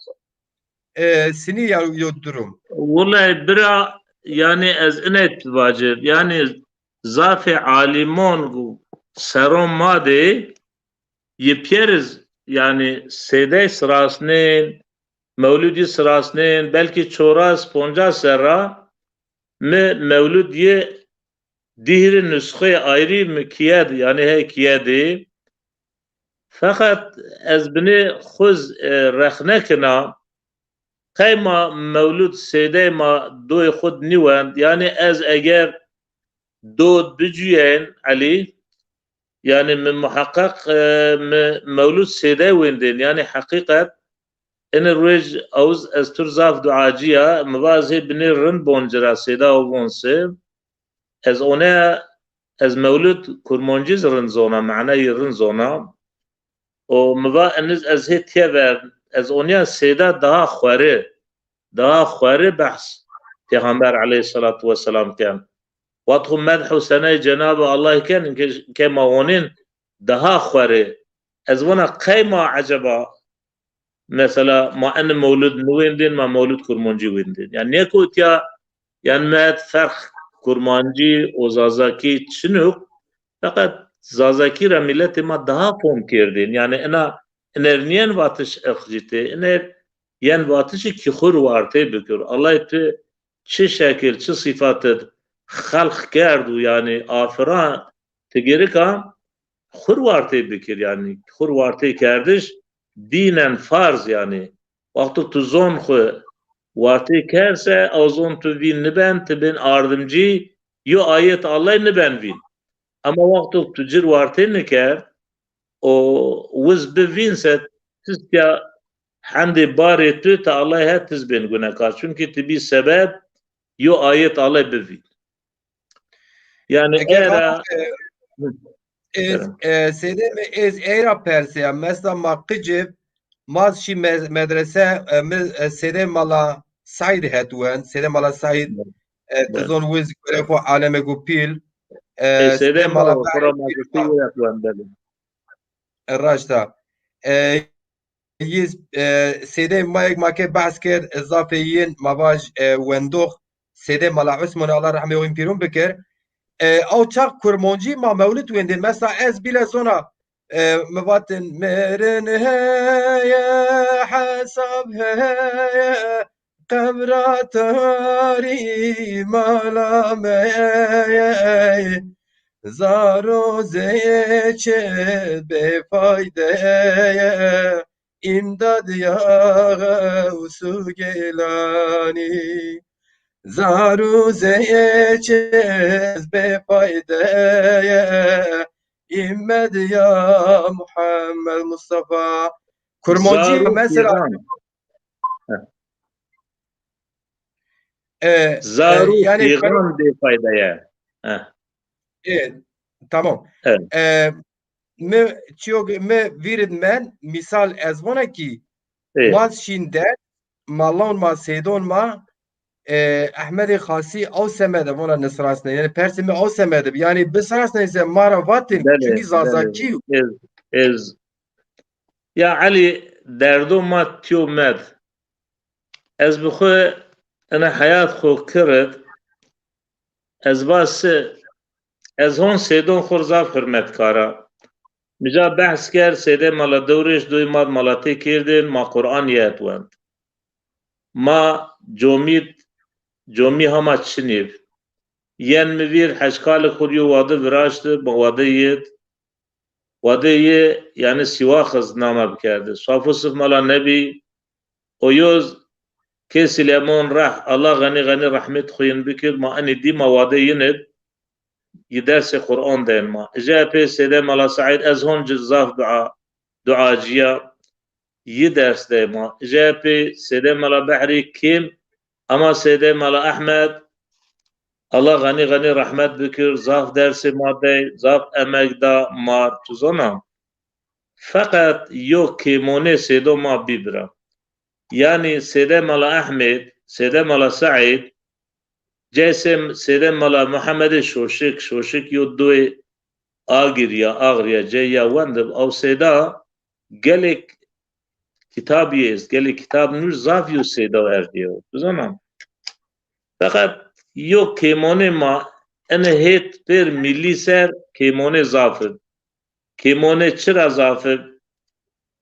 sinî yo durum Vallahi bira yani ez inet vacib yani zafe alimon seron made yepyeriz yani sede sırasının mevludi sırasının belki çoras ponca serra mevlud ye dihri nüshe ayrı mükiyed yani hekiyedi fakat ez bini khuz rekhnekna Kayma mevlud sede ma doy khud niwend yani ez eğer do bücüyen Ali yani min muhakkak mevlud sede wendin yani hakikat en roj avuz ez tur zaf duaciya mvazi bini rin bonjira seda o bonse ez ona ez mevlud kurmanciz rin zona ma'nayı rin zona o mva eniz ez hetiye ez ona seda daha khwari bahs Peygamber aleyhissalatu vesselam kan واتهم مدح سنه جناب الله كان كما ونين daha خوري ازونا قيمة عجبا مثلا ما ان مولود نويندين ما مولود كرمانجي ويندين يعني نيكو تيا يعني ما فرق كرمانجي وزازاكي تشنوك فقط زازاكي را ملت ما daha فهم كردين يعني انا انرنين واتش اخجيتي انر ين واتش كي خور وارتي بكر الله يتي çi şekil çi sıfatı halk kerdu yani afira tegerika hurvarte bikir yani hurvarte kerdiş dinen farz yani vakti tu zon khu varte kerse azon tu vin niben tibin ardımcı yo ayet Allah niben vin ama vakti tu cir varte niker o viz bevinset tizka handi bari tu ta Allah het tizbin günekar çünkü tibi sebep yo ayet Allah bevin yani era sede ez era persiya mesela makıcı mazşi medrese sede mala Said hetwen sede mala Said tizon wiz ko aleme gupil sede mala programı yapılan rajda yiz sede mayek make basker izafeyin mavaj wendoh sede mala Osman Allah rahme ve impirun bekir او çak kurmancı ma mevlid wendin mesela ez bile sonra mevatin merin heye hesab heye kabra tari malameye zaro zeçe befaydeye imdad ya usu gelani Zaru zeçez befaydeye immed ya Muhammed Mustafa kurmancı mesela zaru yani figan befaydeye tamam me virid men misal ezvana ki maz şinde malon ma sedon ma Ahmed Xasi ew semede vona nisrasne yani persimi ew semede yani bisrasne ise mara vatin çünkü zazaki ez ya Ali derdo ma tiyo med ez bixwe ana hayat xo kirit ez bası ez hon sedon xurzaf hürmetkara Mija behs ker sede mala dewreş doy mad malatê kirdin ma Qur'an yetwend ma Jomi hama çiniv. Yen mi vir heşkali xuriyo vade viraştı, ba vade yed. Vade ye yani siva xız nama bikerdi. Safu sıf mala nebi, o yoz که سلیمان رح الله غنی غنی رحمت خوین بکر ما انی دی مواده یند یدرس قرآن دین ما جا پی سیده ملا سعید از هون جزاف دعا جیا یدرس دین ما جا پی سیده ملا بحری کم اما سیده ملا احمد الله غنی غنی رحمت بکر زاف درس ما دی زاف امک دا مار تزانم فقط یو کیمونه سیدو ما بیبرم یعنی سیده ملا احمد سیده ملا سعید جیسے سیده ملا محمد شوشک یو دوی آگریا جیا وندب او سیده گلک کتابی است گلک کتاب نوش زاف یو سیده اردیو بزنم فقط یو کیمونه ما انه هیت پر ملی سر کیمونه زافد کیمونه چرا زافد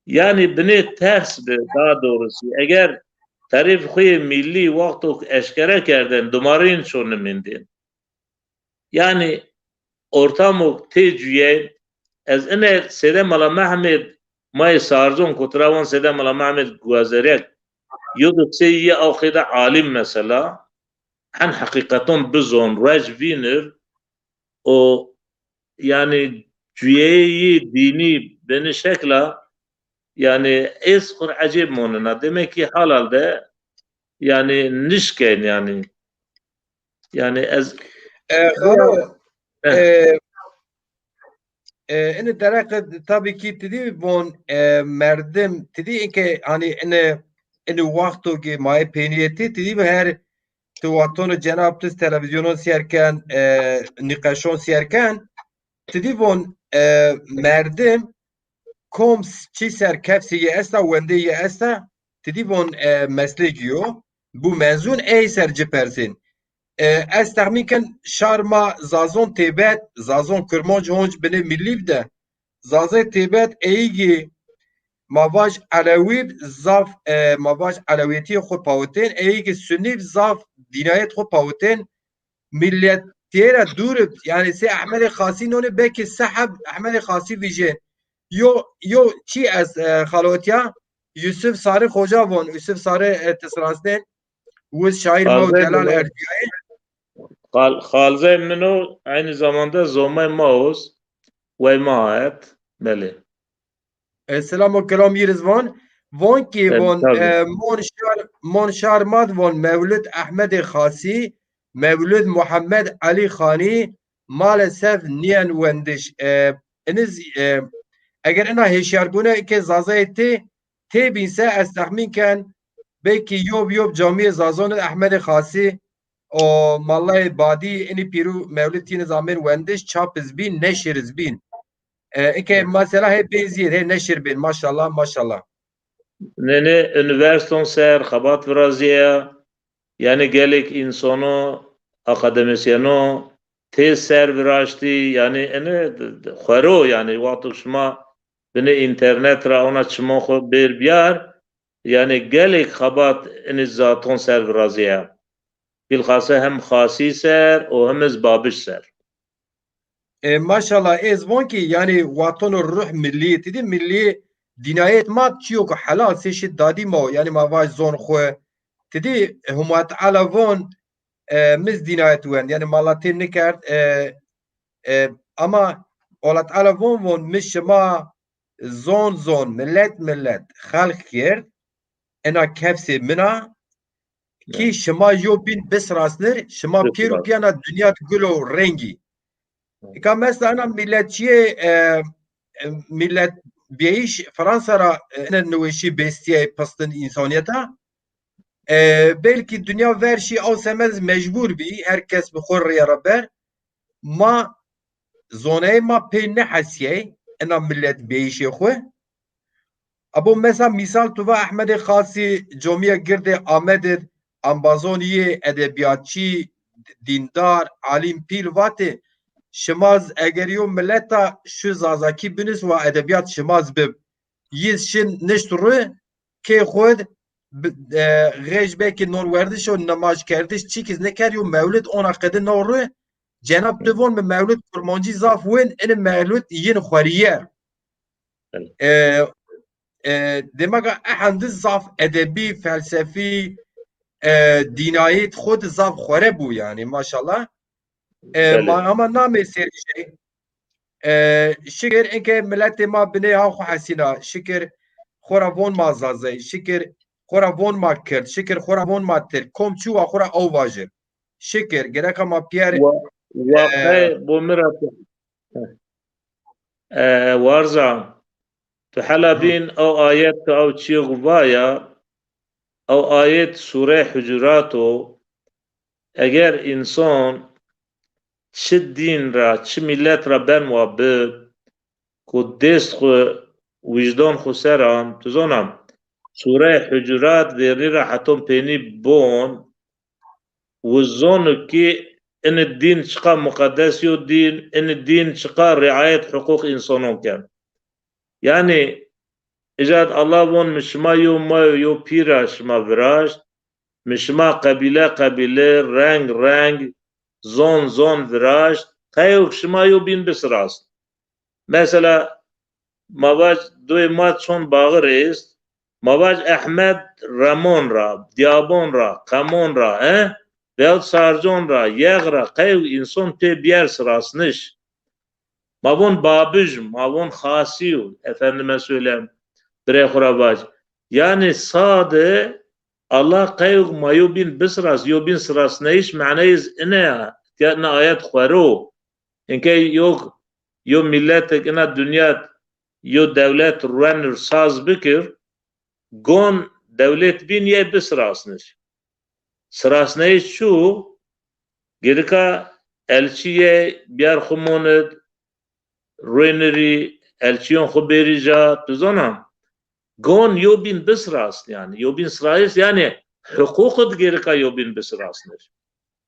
yani beni ters bir daha doğrusu eğer tarif خوی milli وقت eşkere kerden dumarın şonu mindin yani ortamı tecüye az ene Sede Mala Mehmet may sarzon kutravan Sede Mala Mehmet guazerek yudu seyye avkida alim mesela han hakikaten bizon rajvinir o yani cüyeyi dini beni şekla yani eskur acib monuna demek ki halalde yani nişken yani ez خالو این درک tabii ki dedi bon merdim dedi ki hani en vakto ki may peniyeti dedi her tuvatonu cenab tis televizyonu siyerken nikaşon siyerken dedi bon merdim koms çi serkefsiye esta wendiye esta dedi bon meslegiyo bu mezun ey serci persin ez tahminken şarma zazon tebet zazon kırmanç honç bine millib de zazay tebet eygi mavaj alawib zaf mavaj alawiyeti xo pawten eygi sünnib zaf dinayet xo pawten millet tiyera durup yani se Ahmed Khasi none belki sahab Ahmed Khasi vije yo çi ez xalotya Yusuf Sarı Hoca von Yusuf Sarı tesransne ve şair Mevlüt Delal Erciyay Halze Mino aynı zamanda Zomay Maus ve Maet Meli. Selamu kelam Yirizvan. Von ki von mon şarmad von Mevlüt Ahmed Khasi Mevlüt Muhammed Ali Khani maalesef niyen wendiş. Eniz eğer ena heşyar bune ki zazayeti te binse ez tahminken belki yob camiye zazon Ahmed Khasi o malay badi eni piru mevlid tine zamen wendiş çapiz bin neşiriz bin. Eke mesela hep benziyor he neşir bin maşallah. Nene üniversiton ser xabat viraziye yani gelek insano akademisyano tez ser viraşti yani ene xwero yani vakti şuma bine internet ra ona çimo xo bir biyar yani gelek xabat ene zaton ser viraziye bilhassa hem khasi ser o hem ez babiş ser. Maşallah ezvon ki yani vatonu ruh milliyeti de milli dinayet mat çiyo ki halal seşit dadi ma yani mavaj zon xwe dedi humat alavon mis dinayet wen yani malatin nikert ama olat alavon von mişma zon millet halk kir ena kefsi mina ki şema yo bin besrasnir şema piru piyana dünya gülo rengi ka mesela milletçiye millet beyiş Fransa'ra ene nüveşi bestiye pastın insaniyeta belki dünya verşi av semez mecbur bi herkes bi xor ya rabber ma zonay ma pe ne hasiye ena millet beyişi xwe abo mesela misal tuva Ahmed Khasi Comiye girde Ahmed ambazoniye edebiyatçı dindar alim pil vate şımaz eğer yo milleta şu zazaki biniz ve edebiyat şımaz bib yiz şin nişturu ke xod غیج بکی نور وردش و نماز کردش چی کس نکردی و مولد آن عقیده نوره جناب دوان به مولد کرمانجی زاف وین این مولد ین خوریه demek احندز زاف ادبی فلسفی dinayet xod zav xware bû yani maşallah. بله Ama namê ser şey. Şikir enke milletê ma binê ha xwe hesîna. Şikir xora von ma zazê. Şikir xora von ma Kurd. Şikir xora von ma Tirk. Kom çûwa xora ew vajir. Şikir gereka ma Pierre واقع بومرة وارزع تحلبين أو آيات أو تشيغوايا أو آيات سورة حجراتو اگر انسان چه دین را چه ملت را بن وابد که دست خو وجدان خو سران تزانم سوره حجرات ویرنی را حتم پینی بون وزانو که ان الدين شقا مقدس يو دين ان الدين شقا رعاية حقوق انسانون كان يعني اجاد الله بون مشما يو بيرا شما براش مشما قبيلة قبيلة رنگ زون براش قيوك شما يو بين بسراس مثلا مواج دوی مات چون باغر است مواج احمد رامون را دیابون را قمون را veyahut sarcan ra, yağ ra, qeyv insan te biyer sırasınış. Mavon babıj, mavon khasiyu, efendime söyleyeyim, bre khurabaj. Yani sade Allah qeyv mayu bin bisras, yo bin sırasınış, ma'neyiz ine, kâne ayet khwaro. İnke yok, yo millet, ina dünya, yo devlet ruanır saz bikir, gon devlet bin ye bisrasınış. Sırasında şu gerika elçiye biar xumonet ruineri elçiyon xuberica tuzanam gon yobin bisras yani yobin sırayız yani hukukut gerika yobin bisrasnır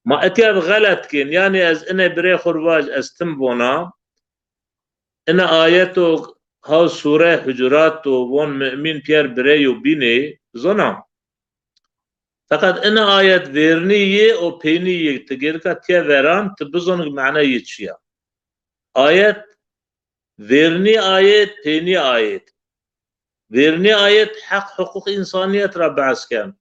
ma etiyad galat kin yani ez ine bire xurvaj estim bona ine ayeto ha sure hucurat to von mümin pier bire yobine tuzanam fakat ina ayet verniye o peniye tegerka tiye veran tibizonuk ma'nayı çiya. Ayet verni ayet peni ayet. Verni ayet hak hukuk insaniyet Rabbi asken.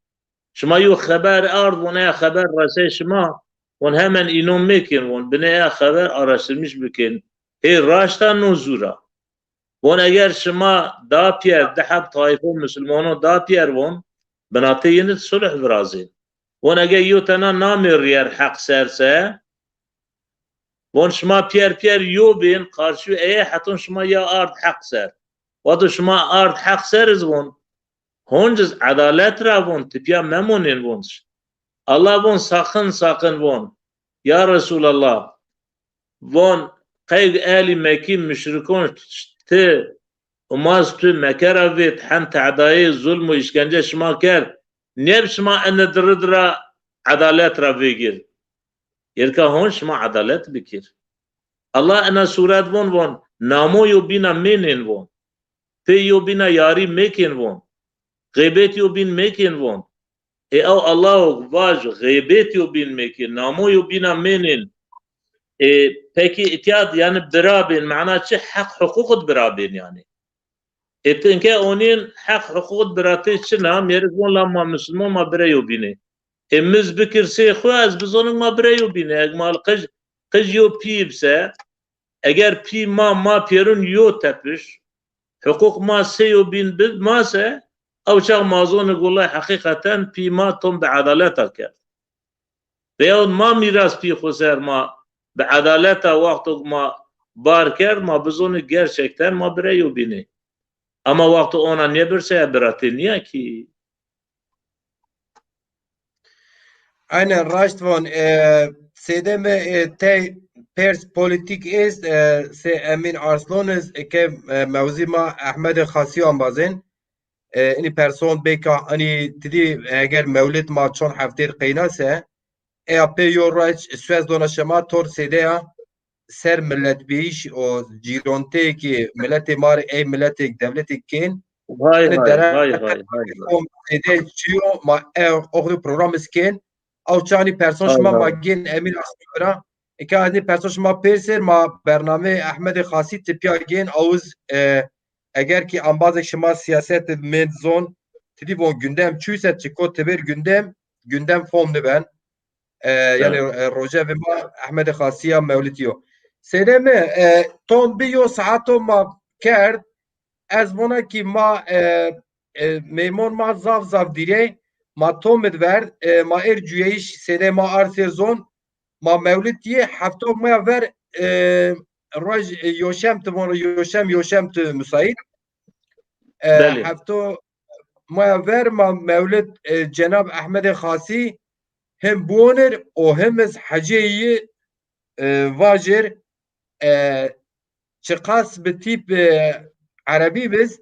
Şma yu haber ard vona haber rase şma von hemen inom mekin von binaya haber araştırmış bikin. Raştan nuzura. Von eğer şma da piyer dahab taifo Müslümano da piyer von بناتين صلح برازيل وانا جاي يوتنا نامر ير حق سرسه وان شما بير يوبين قارشو ايه حتون شما يا ارض حق سر وادو شما ارض حق سر زون هونجز عدالت را وون تبيا ممونين وونش الله وون ساقن وون يا رسول الله وون قيق آلي مكين مشركون ته وماز تو مكرويت حن تعداي ظلم وإشكنجة شما كر نيب شما أن دردرا عدالت را بيجير يركا هون شما عدالت بكير الله أنا سورات وون نامو يوبينا منين وون في يوبينا ياري ميكين وون غيبت يوبين ميكين وون او الله واج غيبت يوبين ميكين نامو يوبينا منين peki itiad yani berabin معناه çi hak hukukut berabin yani etkinke onun hak hukuk beratı çina merizon lamma Müslüman ma bireyo bine emiz bikirse xwaz bizonun ma bireyo bine egmal qij yo pibse eğer pi ma pierun yo tepiş hukuk ma seyo bin bid ma se او çağ mazonu golla hakikaten pi ma tom be adaleta ke veya ma miras pi xuser ma be adaleta vaktu ma bar ker ma bizonu gerçekten ma bireyo bine ama vakti ona ne birse beratı niye ki? Aynen Raştvon sedeme te pers politik ist se Emin Arslanız ke mevzima Ahmed Khasi ambazin ini person beka hani dedi eğer mevlid ma çon hafter qeynase EAP yoraj Suez donaşama tor sedeya ser millet biş o cironte ki milleti mar milleti devleti kin Hay. ede çiyo ma o program skin او çani person şma magin emin asmira ikadi person şma perser ma bername Ahmed Khasi tipya gen avuz eğer ki ambaz şma siyaset men zon tidi bu gündem çüyse çiko teber gündem gündem fomdu ben. Yani roja ve ma Ahmed Khasiya mevlitiyo. Sedeme tom biyo saato ma kerd ez bona ki ma memon ma zav dire ma tom ver ma ercüyeyiş sede ma arserzon ma mevlitiye hafto ma ver roj yoşem tu müsait بله hafto ma ver ma mevlit Cenab Ahmed Khasi hem buoner o hem ez heceyi vajer çıkas bir tip Arabi biz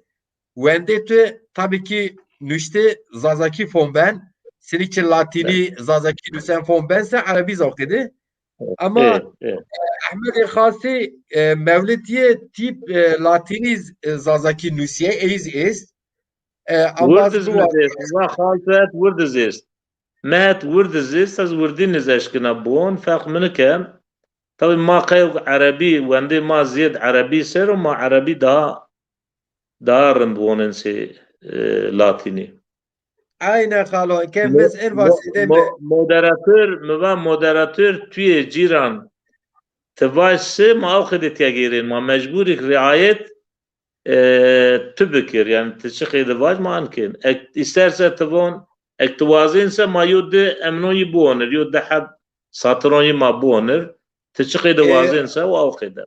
wende tu tabii ki nüşte zazaki fon ben silikçe Latini zazaki nüsen fon bense Arabi zavkedi ama evet. Ahmed Khasi mevlitiye tip Latini zazaki nüsiye eiz ist ambaz Wurdes bu mit ist, wa khalfet wurdes ist. Met wurdes ist, az wurdiniz eşkina bon, faq minikem. Tabii ma qev Arabi, wende ma ziyad Arabi ser ma Arabi daha rındvonin se Latini. aynen khalo kemez en vaside mi Moderatör tüye ciran tıvaşsı ma avkıdet ya girin ma mecburik riayet tübükür yani tışık edivaj ma ankin. İsterse tıvon ektuvazinse ma yudde emnoyi buonir yudde hab satronyi ma buonir tışık edivazinse o avkıdet.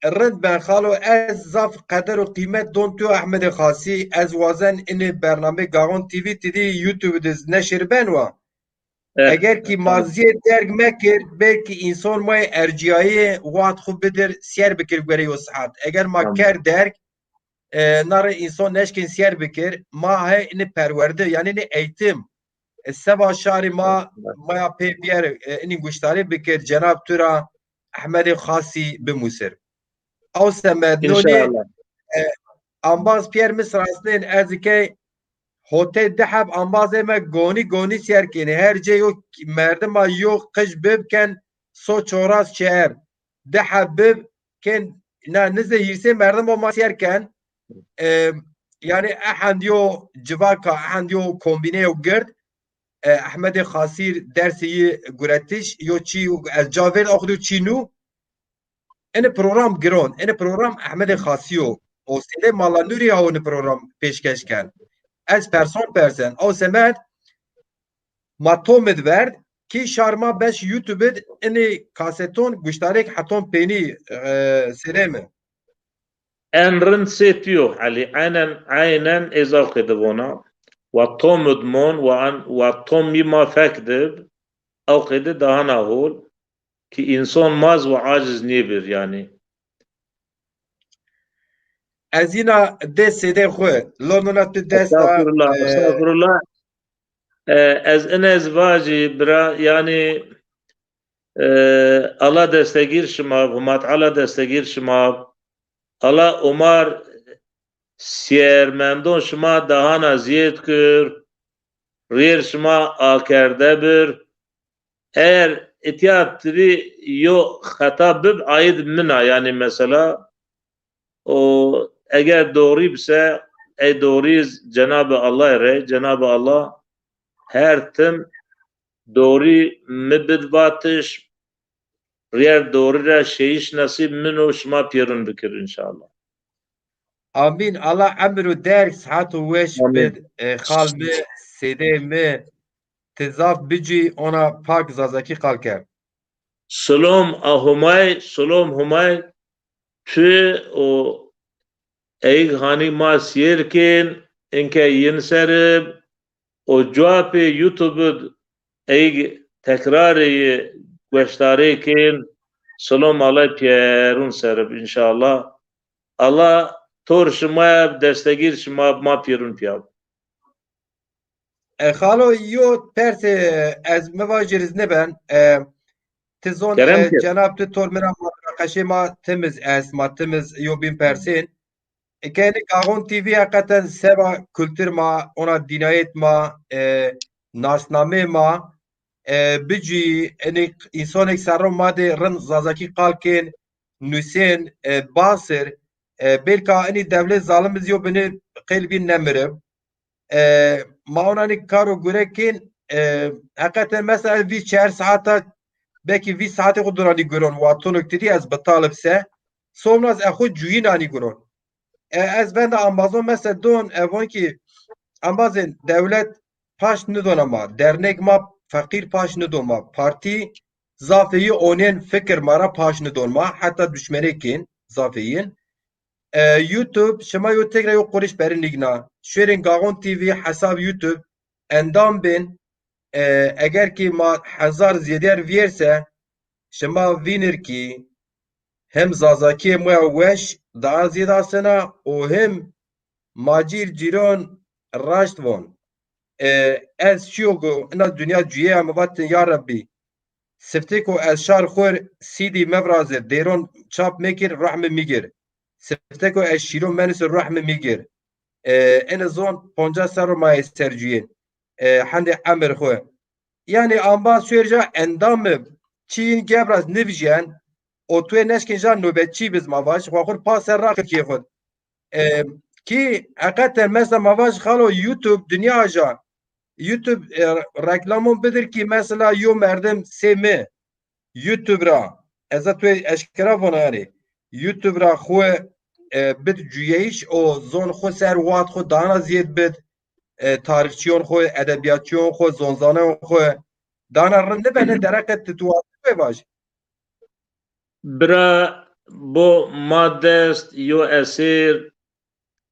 الرد بن خالو از زاف قدر و قیمت دون تو احمد خاصی از وازن این برنامه گاون تیوی تیدی یوتیوب دز نشر بنوا اگر کی مازی درگ مکر belki insan مای ارجیایی وات خوب بدر سیر بکر گوری و صحت اگر ما کر درگ نار insan نشکن سیر بکر ما های این پرورده یعنی این eğitim سبا شاری ما یا پی بیر این گوشتاری بکر جناب تورا احمد خاصی بموسر او سمدنونی İnşallah. انباز پیر مصر اصلین از که هوته دحب انباز ما گونی سیر کنه هر جه یو مردم یو قش ببکن سو چوراس چهر دحب بب کن نه نزده یرسه مردم ما سیر کن yani احند یو جواکا احند یو کومبینه یو گرد احمد خاصیر درسی گرتش یو چی از جاوید اخدو چینو این program گرون این program احمد خاصیو o sene malanuri ha onu program peşkeş kern. Ez person o semet matomed verd ki şarma 5 YouTube ini kaseton guştarek haton peni sereme. Emrin setiyor Ali aynen ezal kedibona ve tom udmon ve tom mima fekdib او قيده دهانا هول ki insan maz ve aciz nebir yani. Ezina desede xwe lonona tu desta Estağfurullah. Ez en ezvacı bira yani Allah destegir şımav, humat Allah destegir şımav, Allah umar siyermendon şıma dahana ziyet kür, rir şıma akerde bir, eğer itiyatri yo hata bib ayid mina yani mesela o eğer doğru ise doğruyuz Cenab-ı Allah re Cenab-ı Allah her tim doğru mübidvatış riyer doğru ra şeyiş nasip minu şma pirun bikir inşallah. amin Allah emru derk sahatu veş bed khalme sede me tezaf bici ona pak zazaki kalker. Selam humay tu o ey hani ma siyerkin inke yinserib o cevap YouTube ey tekrarı gösterikin selam alay pierun serib inşallah Allah tor şıma destegir şıma ma pierun piyav. Xalo yo pers ez mevajiriz ne ben tizon cenab tu tor mera maqaşe ma temiz es ma temiz yo bin persin kendi Gagon TV hakikaten seva kültür ma ona dinayet ma nasname ma bici eni insan eksarom ma de rin zazaki kalkin nüsen basir belka eni devlet zalimiz yo beni qelbin nemirib ma ona ni karo gurekin hakikaten mesela vi 4 saata belki vi saate kudurani görün vatonuk dedi ez betalipse sonra ez xu cuyinani görün. Ez ben de Amazon mesela don evon ki Amazon devlet paş nidonama dernek ma fakir paş nidonma parti zafeyi onen fikir mara paş nidonma hatta düşmenekin zafeyin YouTube şema yo tekrar yo qoriş berin ligna şerin Gagon TV hesab YouTube endam bin eğer ki ma hazar ziyeder vierse şema vinir ki hem zazaki moya weş daha ziyada sana o hem macir ciron raştvon ez şiogo ina dünya cüye ama batin ya Rabbi Sefteko ez şar xwer sidi mevraze deron çap mekir rahme migir Sefteko ez şiro menis rahme migir en zon ponca sarmaya serciyen hande emir xwe yani amba sürece endamı çiğin gebraz nevjiyen o tuye neşkin jan nöbetçi biz mavaş xwaxur paser rakır ki xud ki hakikaten mesela mavaş xalo YouTube dünya aja YouTube reklamon bidir ki mesela yo merdem seme YouTube ra eza tuye eşkera vonari YouTube ra xwe bid cüyeyiş o zon xwe ser wat xwe dana ziyed bid tarihçiyon xwe edebiyatçiyon xwe zonzaneyon xwe dana rinde bene dereket tutuatı baş Bira bu madest yo esir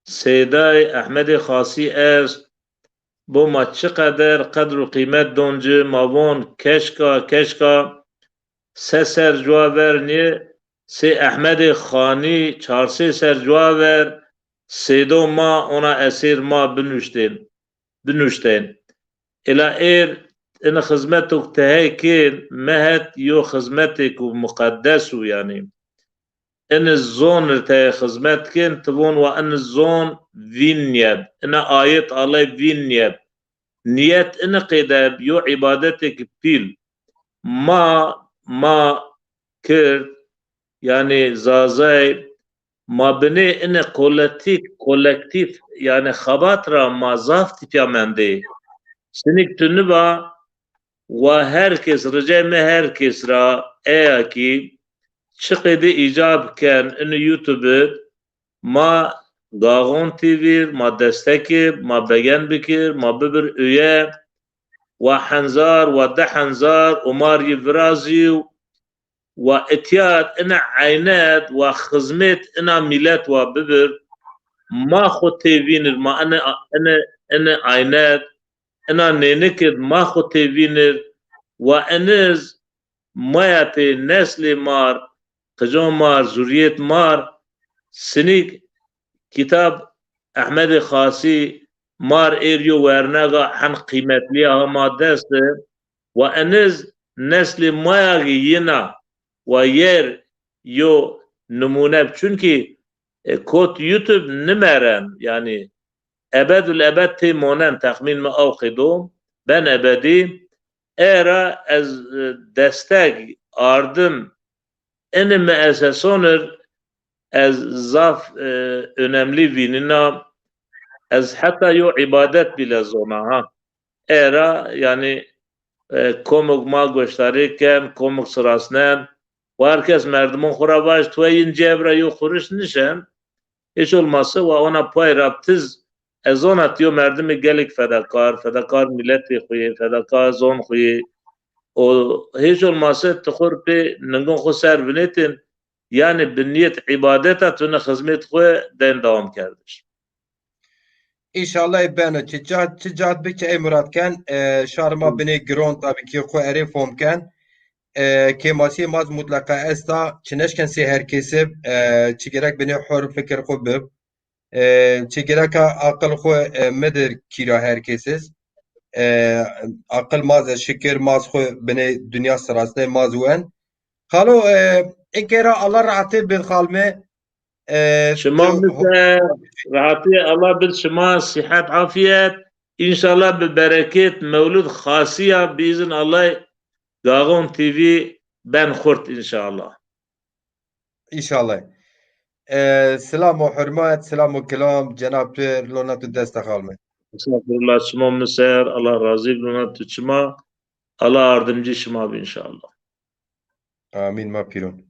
Seday Ahmed Khasi est bu ma çiqeder qedr kıymet doncu mavon keşka se ser cuaver ni se Ahmed Khani çarse ser cuaver sedo ma ona esir ma binuşten ila in hizmetuk tehekil mehet yo hizmetik u mukaddesu yani ان الزون ته خدمت کن تبون و ان الزون وینیب ان آیت الله وینیب نیت ان قدب یو عبادتك پیل ما کرد yani zazay ma bine in kolektif yani xabatra ma zaf tipamende sinik tünüba ve herkes ricame herkes ra eya ki çıkıdı icab ken in YouTube ma Gagon TV ma destekir ma beğen bikir ma bibir üye ve hanzar ve de hanzar umar yivrazi ve etiyat ina aynat ve hizmet ina millet ve bibir ma xu tevinir ma ana aynat ina nenekid ma xu tevinir ve eniz mayate nesli mar Kıcım mar, zürriyet mar, sinik kitap Ahmed Khasi mar eriyo vernaga han kıymetli ama deste ve eniz nesli mayagi yina ve yer yo numune çünkü kot YouTube nimeren yani ebedül ebed timonen tahmin mi avkidum ben ebedi era az destek ardım en müessesonur az zaf önemli vinina az hatta yo ibadet bile zona ha era yani komuk ma gösteriken komuk sırasnen ve herkes merdiven xurabaş tuyin cebra yo xuruş nişen hiç olmazsa ve ona pay raptiz az ona tiyo merdimi gelik fedakar milleti xuyi fedakar zon xuyi o hiç olmazsa tıkur pe nıngun xu servinetin yani binniyet ibadeta tüne hizmet xu den devam kardeş. İnşallah ben çicat bir şey muratken şarma beni gron tabii ki xu eri fomken که ماسی ماز مطلقه استا چنشکن سی herkesi çi gerek beni hor fikir xu bib çi gerek akıl xu medir kira herkesiz akıl maz şükür maz xu beni dünya sırasında maz wen xalo inkera Allah rahatı bil xalme şema rahatı Allah bil şema sıhhat afiyet inşallah bi bereket mevlud khasiya bizin Allah Gagon TV ben xurt inşallah. İnşallah. Selam ve hürmet, selam ve kelam Cenab-ı Lonatü destek almayı. Estağfurullah şuma Mısır. Allah razı olsun tuçma. Allah yardımcı şuma inşallah. Amin ma piron.